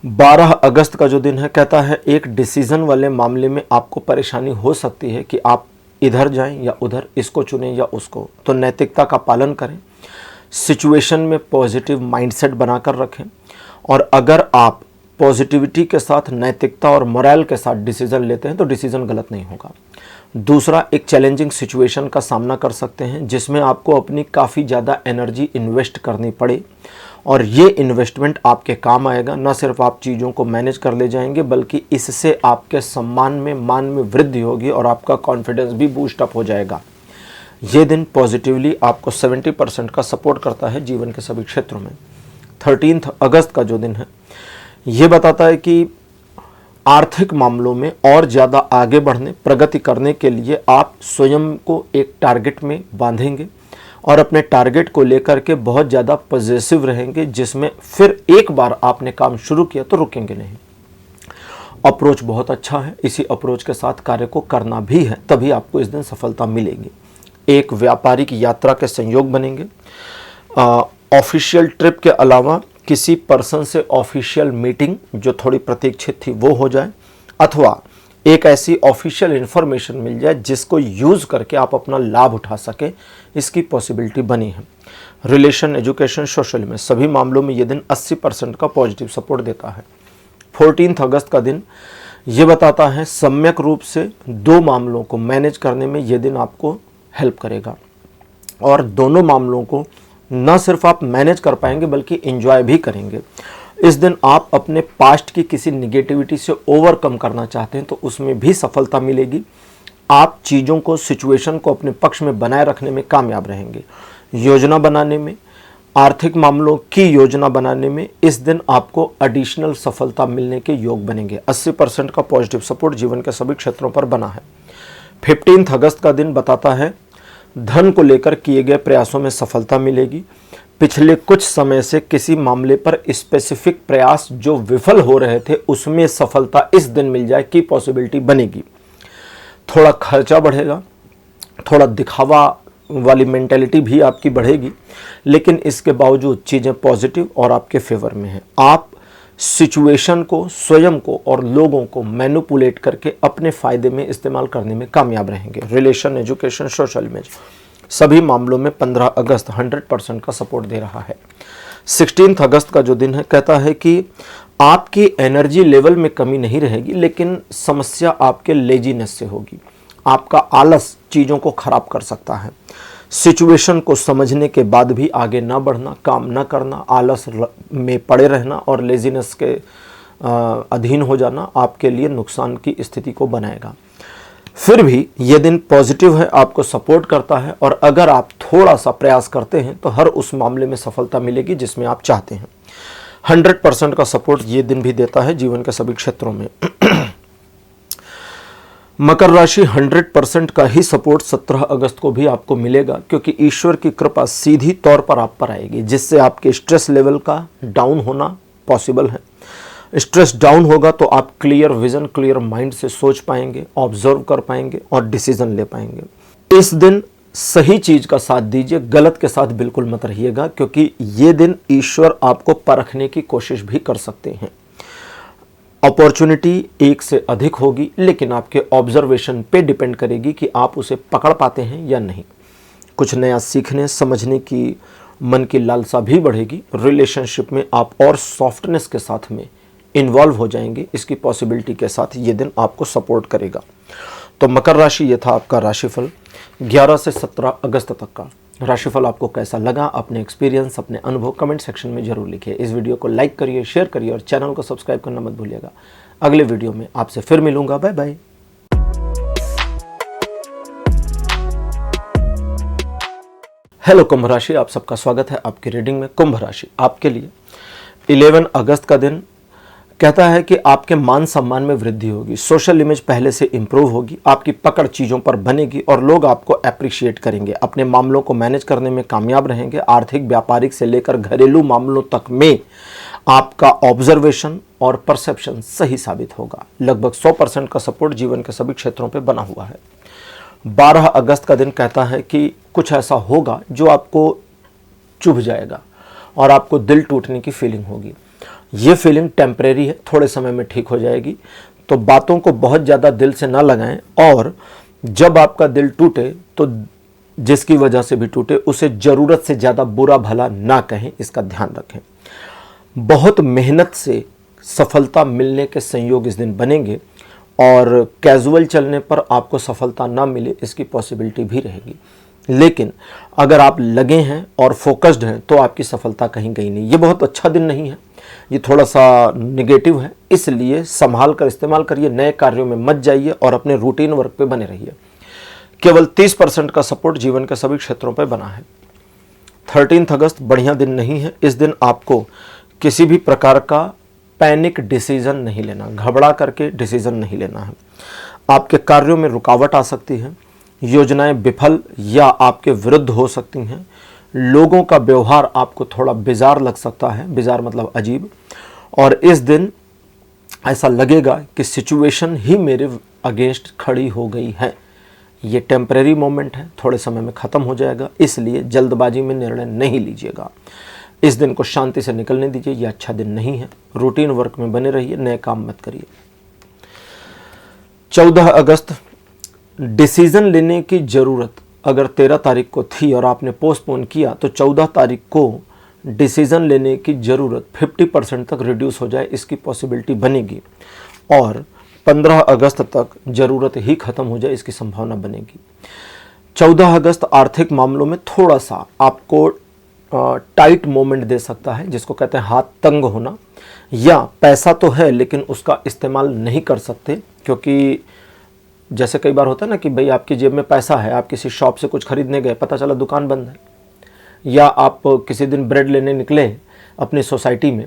12 अगस्त का जो दिन है कहता है एक डिसीजन वाले मामले में आपको परेशानी हो सकती है कि आप इधर जाएं या उधर, इसको चुनें या उसको। तो नैतिकता का पालन करें, सिचुएशन में पॉजिटिव माइंडसेट बनाकर रखें और अगर आप पॉजिटिविटी के साथ, नैतिकता और मोरल के साथ डिसीजन लेते हैं तो डिसीजन गलत नहीं होगा। दूसरा, एक चैलेंजिंग सिचुएशन का सामना कर सकते हैं जिसमें आपको अपनी काफ़ी ज़्यादा एनर्जी इन्वेस्ट करनी पड़े और ये इन्वेस्टमेंट आपके काम आएगा। न सिर्फ आप चीज़ों को मैनेज कर ले जाएंगे बल्कि इससे आपके सम्मान में, मान में वृद्धि होगी और आपका कॉन्फिडेंस भी बूस्ट अप हो जाएगा। ये दिन पॉजिटिवली आपको 70% का सपोर्ट करता है जीवन के सभी क्षेत्रों में। 13 अगस्त का जो दिन है ये बताता है कि आर्थिक मामलों में और ज़्यादा आगे बढ़ने, प्रगति करने के लिए आप स्वयं को एक टारगेट में बांधेंगे और अपने टारगेट को लेकर के बहुत ज़्यादा पॉजिटिव रहेंगे, जिसमें फिर एक बार आपने काम शुरू किया तो रुकेंगे नहीं। अप्रोच बहुत अच्छा है, इसी अप्रोच के साथ कार्य को करना भी है, तभी आपको इस दिन सफलता मिलेगी। एक व्यापारिक यात्रा के संयोग बनेंगे। ऑफिशियल ट्रिप के अलावा किसी पर्सन से ऑफिशियल मीटिंग जो थोड़ी प्रतीक्षित थी वो हो जाए, अथवा एक ऐसी ऑफिशियल इन्फॉर्मेशन मिल जाए जिसको यूज़ करके आप अपना लाभ उठा सके, इसकी पॉसिबिलिटी बनी है। रिलेशन, एजुकेशन, सोशल में सभी मामलों में ये दिन 80% का पॉजिटिव सपोर्ट देता है। 14 अगस्त का दिन ये बताता है सम्यक रूप से 2 मामलों को मैनेज करने में ये दिन आपको हेल्प करेगा और दोनों मामलों को न सिर्फ आप मैनेज कर पाएंगे बल्कि एंजॉय भी करेंगे। इस दिन आप अपने पास्ट की किसी निगेटिविटी से ओवरकम करना चाहते हैं तो उसमें भी सफलता मिलेगी। आप चीज़ों को, सिचुएशन को अपने पक्ष में बनाए रखने में कामयाब रहेंगे। योजना बनाने में, आर्थिक मामलों की योजना बनाने में इस दिन आपको एडिशनल सफलता मिलने के योग बनेंगे। 80% का पॉजिटिव सपोर्ट जीवन के सभी क्षेत्रों पर बना है। 15 अगस्त का दिन बताता है धन को लेकर किए गए प्रयासों में सफलता मिलेगी। पिछले कुछ समय से किसी मामले पर स्पेसिफिक प्रयास जो विफल हो रहे थे उसमें सफलता इस दिन मिल जाए की पॉसिबिलिटी बनेगी। थोड़ा खर्चा बढ़ेगा, थोड़ा दिखावा वाली मेंटेलिटी भी आपकी बढ़ेगी, लेकिन इसके बावजूद चीज़ें पॉजिटिव और आपके फेवर में हैं। आप सिचुएशन को, स्वयं को और लोगों को मैनिपुलेट करके अपने फ़ायदे में इस्तेमाल करने में कामयाब रहेंगे। रिलेशन, एजुकेशन, सोशल में सभी मामलों में 15 अगस्त 100% का सपोर्ट दे रहा है। 16 अगस्त का जो दिन है कहता है कि आपकी एनर्जी लेवल में कमी नहीं रहेगी, लेकिन समस्या आपके लेजीनेस से होगी। आपका आलस चीज़ों को खराब कर सकता है। सिचुएशन को समझने के बाद भी आगे ना बढ़ना, काम ना करना, आलस में पड़े रहना और लेजीनेस के अधीन हो जाना आपके लिए नुकसान की स्थिति को बनाएगा। फिर भी ये दिन पॉजिटिव है, आपको सपोर्ट करता है, और अगर आप थोड़ा सा प्रयास करते हैं तो हर उस मामले में सफलता मिलेगी जिसमें आप चाहते हैं। 100% का सपोर्ट ये दिन भी देता है जीवन के सभी क्षेत्रों में। मकर राशि 100% का ही सपोर्ट 17 अगस्त को भी आपको मिलेगा, क्योंकि ईश्वर की कृपा सीधी तौर पर आप पर आएगी, जिससे आपके स्ट्रेस लेवल का डाउन होना पॉसिबल है। स्ट्रेस डाउन होगा तो आप क्लियर विजन, क्लियर माइंड से सोच पाएंगे, ऑब्जर्व कर पाएंगे और डिसीजन ले पाएंगे। इस दिन सही चीज का साथ दीजिए, गलत के साथ बिल्कुल मत रहिएगा, क्योंकि ये दिन ईश्वर आपको परखने की कोशिश भी कर सकते हैं। अपॉर्चुनिटी एक से अधिक होगी, लेकिन आपके ऑब्जर्वेशन पे डिपेंड करेगी कि आप उसे पकड़ पाते हैं या नहीं। कुछ नया सीखने समझने की मन की लालसा भी बढ़ेगी। रिलेशनशिप में आप और सॉफ्टनेस के साथ में इन्वॉल्व हो जाएंगे, इसकी पॉसिबिलिटी के साथ ये दिन आपको सपोर्ट करेगा। तो मकर राशि, ये था आपका राशिफल 11 से 17 अगस्त तक का। राशिफल आपको कैसा लगा, अपने एक्सपीरियंस, अपने अनुभव कमेंट सेक्शन में जरूर लिखिए। इस वीडियो को लाइक करिए, शेयर करिए और चैनल को सब्सक्राइब करना मत भूलिएगा। अगले वीडियो में आपसे फिर मिलूंगा। Bye bye. हेलो कुंभ राशि, आप सबका स्वागत है आपकी रीडिंग में। कुंभ राशि आपके लिए 11 अगस्त का दिन कहता है कि आपके मान सम्मान में वृद्धि होगी, सोशल इमेज पहले से इंप्रूव होगी, आपकी पकड़ चीज़ों पर बनेगी और लोग आपको अप्रिशिएट करेंगे। अपने मामलों को मैनेज करने में कामयाब रहेंगे। आर्थिक, व्यापारिक से लेकर घरेलू मामलों तक में आपका ऑब्जर्वेशन और परसेप्शन सही साबित होगा। लगभग 100% का सपोर्ट जीवन के सभी क्षेत्रों पर बना हुआ है। 12 अगस्त का दिन कहता है कि कुछ ऐसा होगा जो आपको चुभ जाएगा और आपको दिल टूटने की फीलिंग होगी। ये फीलिंग टेम्परेरी है, थोड़े समय में ठीक हो जाएगी। तो बातों को बहुत ज़्यादा दिल से ना लगाएं, और जब आपका दिल टूटे तो जिसकी वजह से भी टूटे उसे ज़रूरत से ज़्यादा बुरा भला ना कहें, इसका ध्यान रखें। बहुत मेहनत से सफलता मिलने के संयोग इस दिन बनेंगे, और कैजुअल चलने पर आपको सफलता ना मिले इसकी पॉसिबिलिटी भी रहेगी। लेकिन अगर आप लगे हैं और फोकस्ड हैं तो आपकी सफलता कहीं गई नहीं। ये बहुत अच्छा दिन नहीं है, ये थोड़ा सा नेगेटिव है, इसलिए संभाल कर इस्तेमाल करिए। नए कार्यों में मत जाइए और अपने रूटीन वर्क पे बने रहिए। केवल 30% का सपोर्ट जीवन के सभी क्षेत्रों पे बना है। 13 अगस्त बढ़िया दिन नहीं है। इस दिन आपको किसी भी प्रकार का पैनिक डिसीजन नहीं लेना, घबरा करके डिसीजन नहीं लेना है। आपके कार्यों में रुकावट आ सकती है, योजनाएं विफल या आपके विरुद्ध हो सकती हैं। लोगों का व्यवहार आपको थोड़ा बिजार लग सकता है, बिजार मतलब अजीब, और इस दिन ऐसा लगेगा कि सिचुएशन ही मेरे अगेंस्ट खड़ी हो गई है। ये टेम्परेरी मोमेंट है, थोड़े समय में ख़त्म हो जाएगा, इसलिए जल्दबाजी में निर्णय नहीं लीजिएगा। इस दिन को शांति से निकलने दीजिए, यह अच्छा दिन नहीं है। रूटीन वर्क में बने रहिए, नए काम मत करिए। 14 अगस्त डिसीजन लेने की ज़रूरत अगर 13 तारीख को थी और आपने पोस्टपोन किया, तो 14 तारीख को डिसीज़न लेने की ज़रूरत 50% तक रिड्यूस हो जाए, इसकी पॉसिबिलिटी बनेगी। और 15 अगस्त तक ज़रूरत ही ख़त्म हो जाए, इसकी संभावना बनेगी। 14 अगस्त आर्थिक मामलों में थोड़ा सा आपको टाइट मोमेंट दे सकता है, जिसको कहते हैं हाथ तंग होना, या पैसा तो है लेकिन उसका इस्तेमाल नहीं कर सकते, क्योंकि जैसे कई बार होता है ना कि भाई आपकी जेब में पैसा है, आप किसी शॉप से कुछ खरीदने गए, पता चला दुकान बंद है, या आप किसी दिन ब्रेड लेने निकले अपनी सोसाइटी में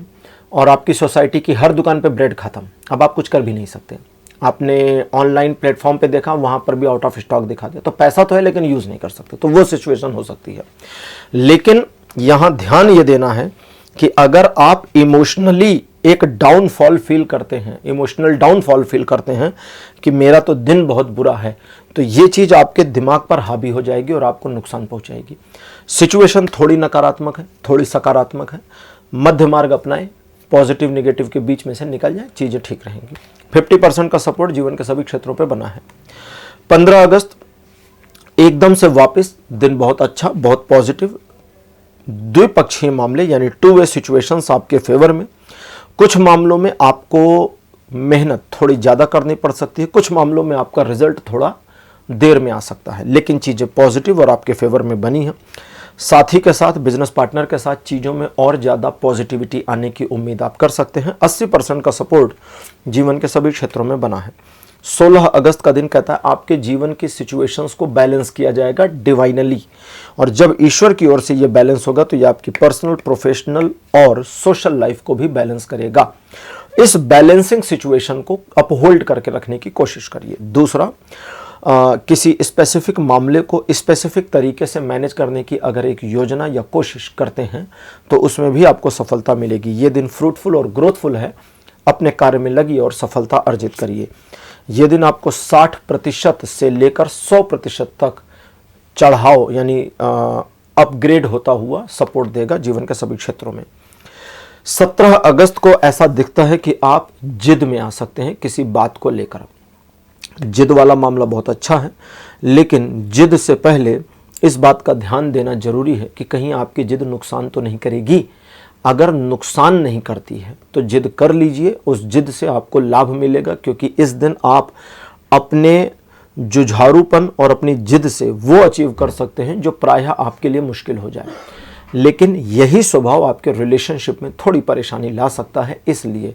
और आपकी सोसाइटी की हर दुकान पे ब्रेड ख़त्म। अब आप कुछ कर भी नहीं सकते। आपने ऑनलाइन प्लेटफॉर्म पे देखा, वहाँ पर भी आउट ऑफ स्टॉक दिखा दिया, तो पैसा तो है लेकिन यूज़ नहीं कर सकते, तो वो सिचुएशन हो सकती है। लेकिन यहाँ ध्यान ये देना है कि अगर आप इमोशनली एक डाउनफॉल फील करते हैं, इमोशनल डाउनफॉल फील करते हैं कि मेरा तो दिन बहुत बुरा है, तो ये चीज़ आपके दिमाग पर हावी हो जाएगी और आपको नुकसान पहुंचाएगी। सिचुएशन थोड़ी नकारात्मक है, थोड़ी सकारात्मक है, मध्य मार्ग अपनाएं, पॉजिटिव नेगेटिव के बीच में से निकल जाए, चीज़ें ठीक रहेंगी। 50% का सपोर्ट जीवन के सभी क्षेत्रों पर बना है। 15 अगस्त एकदम से वापस दिन बहुत अच्छा, बहुत पॉजिटिव, द्विपक्षीय मामले यानी टू वे सिचुएशंस आपके फेवर में। कुछ मामलों में आपको मेहनत थोड़ी ज़्यादा करनी पड़ सकती है, कुछ मामलों में आपका रिजल्ट थोड़ा देर में आ सकता है, लेकिन चीज़ें पॉजिटिव और आपके फेवर में बनी हैं। साथी के साथ, बिजनेस पार्टनर के साथ चीज़ों में और ज़्यादा पॉजिटिविटी आने की उम्मीद आप कर सकते हैं। 80% का सपोर्ट जीवन के सभी क्षेत्रों में बना है। 16 अगस्त का दिन कहता है आपके जीवन की सिचुएशंस को बैलेंस किया जाएगा डिवाइनली, और जब ईश्वर की ओर से ये बैलेंस होगा तो ये आपकी पर्सनल, प्रोफेशनल और सोशल लाइफ को भी बैलेंस करेगा। इस बैलेंसिंग सिचुएशन को अपहोल्ड करके रखने की कोशिश करिए। दूसरा, किसी स्पेसिफिक मामले को स्पेसिफिक तरीके से मैनेज करने की अगर एक योजना या कोशिश करते हैं तो उसमें भी आपको सफलता मिलेगी। ये दिन फ्रूटफुल और ग्रोथफुल है। अपने कार्य में लगिए और सफलता अर्जित करिए। ये दिन आपको 60% से लेकर 100% तक चढ़ाव यानी अपग्रेड होता हुआ सपोर्ट देगा जीवन के सभी क्षेत्रों में। 17 अगस्त को ऐसा दिखता है कि आप जिद में आ सकते हैं किसी बात को लेकर। जिद वाला मामला बहुत अच्छा है, लेकिन जिद से पहले इस बात का ध्यान देना जरूरी है कि कहीं आपकी जिद नुकसान तो नहीं करेगी। अगर नुकसान नहीं करती है तो जिद कर लीजिए, उस जिद से आपको लाभ मिलेगा, क्योंकि इस दिन आप अपने जुझारूपन और अपनी जिद से वो अचीव कर सकते हैं जो प्रायः आपके लिए मुश्किल हो जाए। लेकिन यही स्वभाव आपके रिलेशनशिप में थोड़ी परेशानी ला सकता है, इसलिए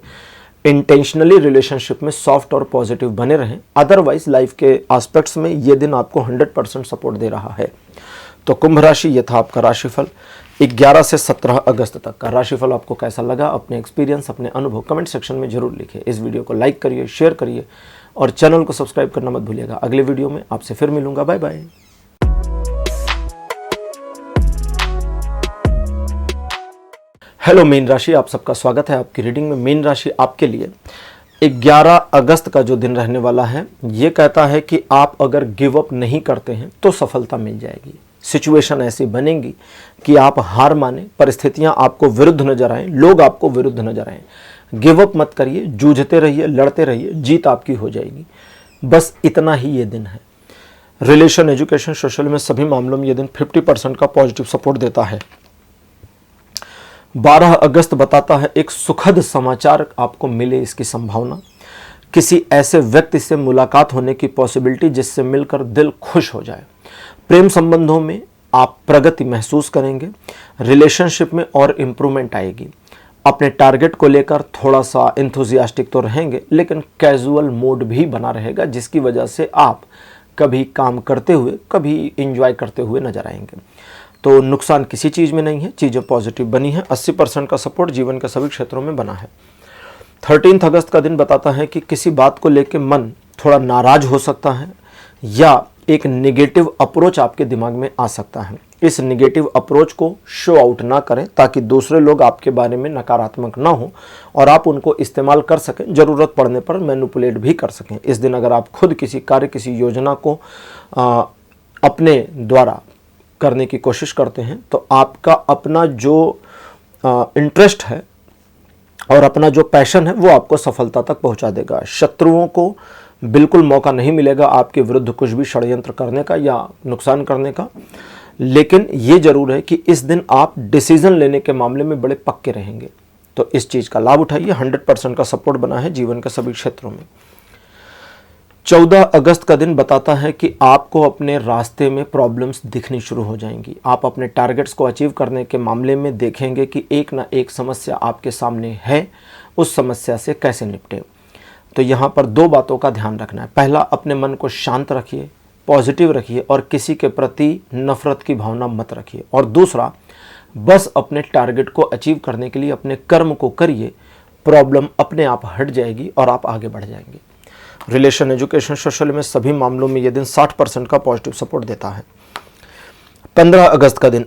इंटेंशनली रिलेशनशिप में सॉफ्ट और पॉजिटिव बने रहें। अदरवाइज लाइफ के एस्पेक्ट्स में ये दिन आपको 100% सपोर्ट दे रहा है। तो कुंभ राशि, ये था आपका राशिफल 11 से 17 अगस्त तक का। राशिफल आपको कैसा लगा, अपने एक्सपीरियंस, अपने अनुभव कमेंट सेक्शन में जरूर लिखिए। इस वीडियो को लाइक करिए, शेयर करिए और चैनल को सब्सक्राइब करना मत भूलिएगा। अगले वीडियो में आपसे फिर मिलूंगा। Bye bye. हेलो मीन राशि, आप सबका स्वागत है आपकी रीडिंग में। मीन राशि आपके लिए 11 अगस्त का जो दिन रहने वाला है, ये कहता है कि आप अगर गिव अप नहीं करते हैं तो सफलता मिल जाएगी। सिचुएशन ऐसी बनेगी कि आप हार माने, परिस्थितियां आपको विरुद्ध नजर आएं, लोग आपको विरुद्ध नजर आएं। गिव अप मत करिए, जूझते रहिए, लड़ते रहिए, जीत आपकी हो जाएगी। बस इतना ही ये दिन है। रिलेशन, एजुकेशन, सोशल में सभी मामलों में ये दिन 50% का पॉजिटिव सपोर्ट देता है। 12 अगस्त बताता है एक सुखद समाचार आपको मिले इसकी संभावना। किसी ऐसे व्यक्ति से मुलाकात होने की पॉसिबिलिटी जिससे मिलकर दिल खुश हो जाए। प्रेम संबंधों में आप प्रगति महसूस करेंगे। रिलेशनशिप में और इम्प्रूवमेंट आएगी। अपने टारगेट को लेकर थोड़ा सा एंथुजियास्टिक तो रहेंगे, लेकिन कैजुअल मोड भी बना रहेगा, जिसकी वजह से आप कभी काम करते हुए, कभी एंजॉय करते हुए नजर आएंगे। तो नुकसान किसी चीज़ में नहीं है, चीज़ें पॉजिटिव बनी है। 80% का सपोर्ट जीवन के सभी क्षेत्रों में बना है। 13 अगस्त का दिन बताता है कि किसी बात को लेकर मन थोड़ा नाराज हो सकता है या एक नेगेटिव अप्रोच आपके दिमाग में आ सकता है। इस नेगेटिव अप्रोच को शो आउट ना करें ताकि दूसरे लोग आपके बारे में नकारात्मक ना हो और आप उनको इस्तेमाल कर सकें, ज़रूरत पड़ने पर मैनिपुलेट भी कर सकें। इस दिन अगर आप खुद किसी कार्य, किसी योजना को अपने द्वारा करने की कोशिश करते हैं तो आपका अपना जो इंटरेस्ट है और अपना जो पैशन है वो आपको सफलता तक पहुंचा देगा। शत्रुओं को बिल्कुल मौका नहीं मिलेगा आपके विरुद्ध कुछ भी षड्यंत्र करने का या नुकसान करने का। लेकिन ये जरूर है कि इस दिन आप डिसीजन लेने के मामले में बड़े पक्के रहेंगे, तो इस चीज़ का लाभ उठाइए। 100% का सपोर्ट बना है जीवन के सभी क्षेत्रों में। 14 अगस्त का दिन बताता है कि आपको अपने रास्ते में प्रॉब्लम्स दिखनी शुरू हो जाएंगी। आप अपने टारगेट्स को अचीव करने के मामले में देखेंगे कि एक ना एक समस्या आपके सामने है, उस समस्या से कैसे निपटें। तो यहाँ पर 2 बातों का ध्यान रखना है। पहला, अपने मन को शांत रखिए, पॉजिटिव रखिए और किसी के प्रति नफरत की भावना मत रखिए। और दूसरा, बस अपने टारगेट को अचीव करने के लिए अपने कर्म को करिए, प्रॉब्लम अपने आप हट जाएगी और आप आगे बढ़ जाएंगे। रिलेशन, एजुकेशन, सोशल में सभी मामलों में यह दिन 60% का पॉजिटिव सपोर्ट देता है। 15 अगस्त का दिन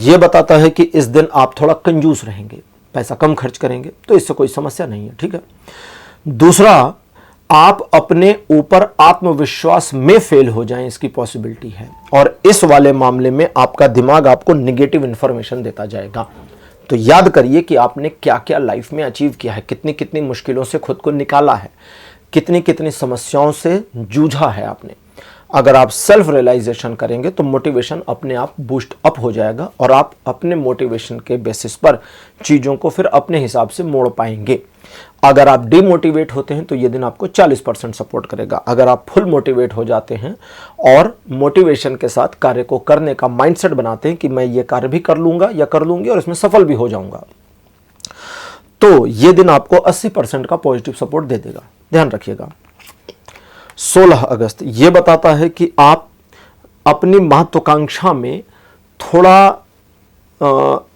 ये बताता है कि इस दिन आप थोड़ा कंजूस रहेंगे, पैसा कम खर्च करेंगे, तो इससे कोई समस्या नहीं है, ठीक है। दूसरा, आप अपने ऊपर आत्मविश्वास में फेल हो जाएं, इसकी पॉसिबिलिटी है। और इस वाले मामले में आपका दिमाग आपको नेगेटिव इंफॉर्मेशन देता जाएगा। तो याद करिए कि आपने क्या क्या लाइफ में अचीव किया है, कितनी कितनी मुश्किलों से खुद को निकाला है, कितनी कितनी समस्याओं से जूझा है आपने। अगर आप सेल्फ रियलाइजेशन करेंगे तो मोटिवेशन अपने आप बूस्ट अप हो जाएगा और आप अपने मोटिवेशन के बेसिस पर चीज़ों को फिर अपने हिसाब से मोड़ पाएंगे। अगर आप डिमोटिवेट होते हैं तो ये दिन आपको 40% सपोर्ट करेगा। अगर आप फुल मोटिवेट हो जाते हैं और मोटिवेशन के साथ कार्य को करने का माइंडसेट बनाते हैं कि मैं ये कार्य भी कर लूँगा या कर लूँगी और इसमें सफल भी हो जाऊँगा, तो ये दिन आपको 80% का पॉजिटिव सपोर्ट दे देगा। ध्यान रखिएगा। 16 अगस्त ये बताता है कि आप अपनी महत्वाकांक्षा में थोड़ा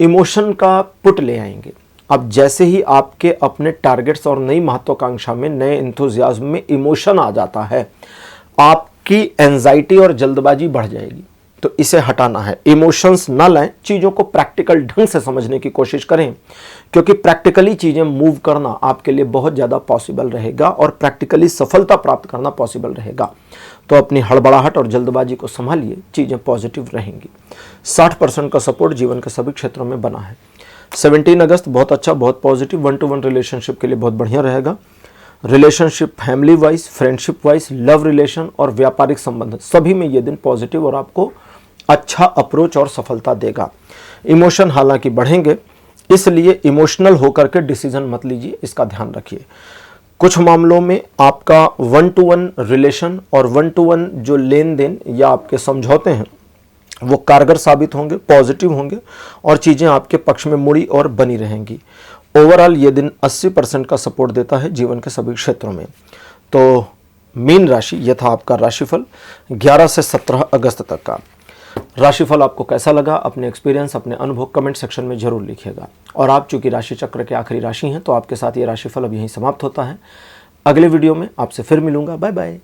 इमोशन का पुट ले आएंगे। अब जैसे ही आपके अपने टारगेट्स और नई महत्वाकांक्षा में, नए एंथुजियाज्म में इमोशन आ जाता है, आपकी एंजाइटी और जल्दबाजी बढ़ जाएगी। तो इसे हटाना है। इमोशंस ना लाएं, चीज़ों को प्रैक्टिकल ढंग से समझने की कोशिश करें, क्योंकि प्रैक्टिकली चीज़ें मूव करना आपके लिए बहुत ज़्यादा पॉसिबल रहेगा और प्रैक्टिकली सफलता प्राप्त करना पॉसिबल रहेगा। तो अपनी हड़बड़ाहट और जल्दबाजी को संभालिए, चीज़ें पॉजिटिव रहेंगी। 60% का सपोर्ट जीवन के सभी क्षेत्रों में बना है। 17 अगस्त बहुत अच्छा, बहुत पॉजिटिव, 1-to-1 रिलेशनशिप के लिए बहुत बढ़िया रहेगा। Relationship, family wise, friendship wise, love relation और व्यापारिक संबंध, सभी में ये दिन पॉजिटिव और आपको अच्छा अप्रोच और सफलता देगा। इमोशन हालांकि बढ़ेंगे, इसलिए इमोशनल होकर के डिसीजन मत लीजिए, इसका ध्यान रखिए। कुछ मामलों में आपका 1-to-1 रिलेशन और 1-to-1 जो लेन देन या आपके समझौते हैं वो कारगर साबित होंगे, पॉजिटिव होंगे और चीज़ें आपके पक्ष में मुड़ी और बनी रहेंगी। ओवरऑल ये दिन 80% का सपोर्ट देता है जीवन के सभी क्षेत्रों में। तो मीन राशि, ये था आपका राशिफल 11 से 17 अगस्त तक का। राशिफल आपको कैसा लगा, अपने एक्सपीरियंस, अपने अनुभव कमेंट सेक्शन में जरूर लिखिएगा। और आप चूंकि राशि चक्र के आखिरी राशि हैं, तो आपके साथ ये राशिफल अब यहीं समाप्त होता है। अगले वीडियो में आपसे फिर मिलूंगा। Bye bye.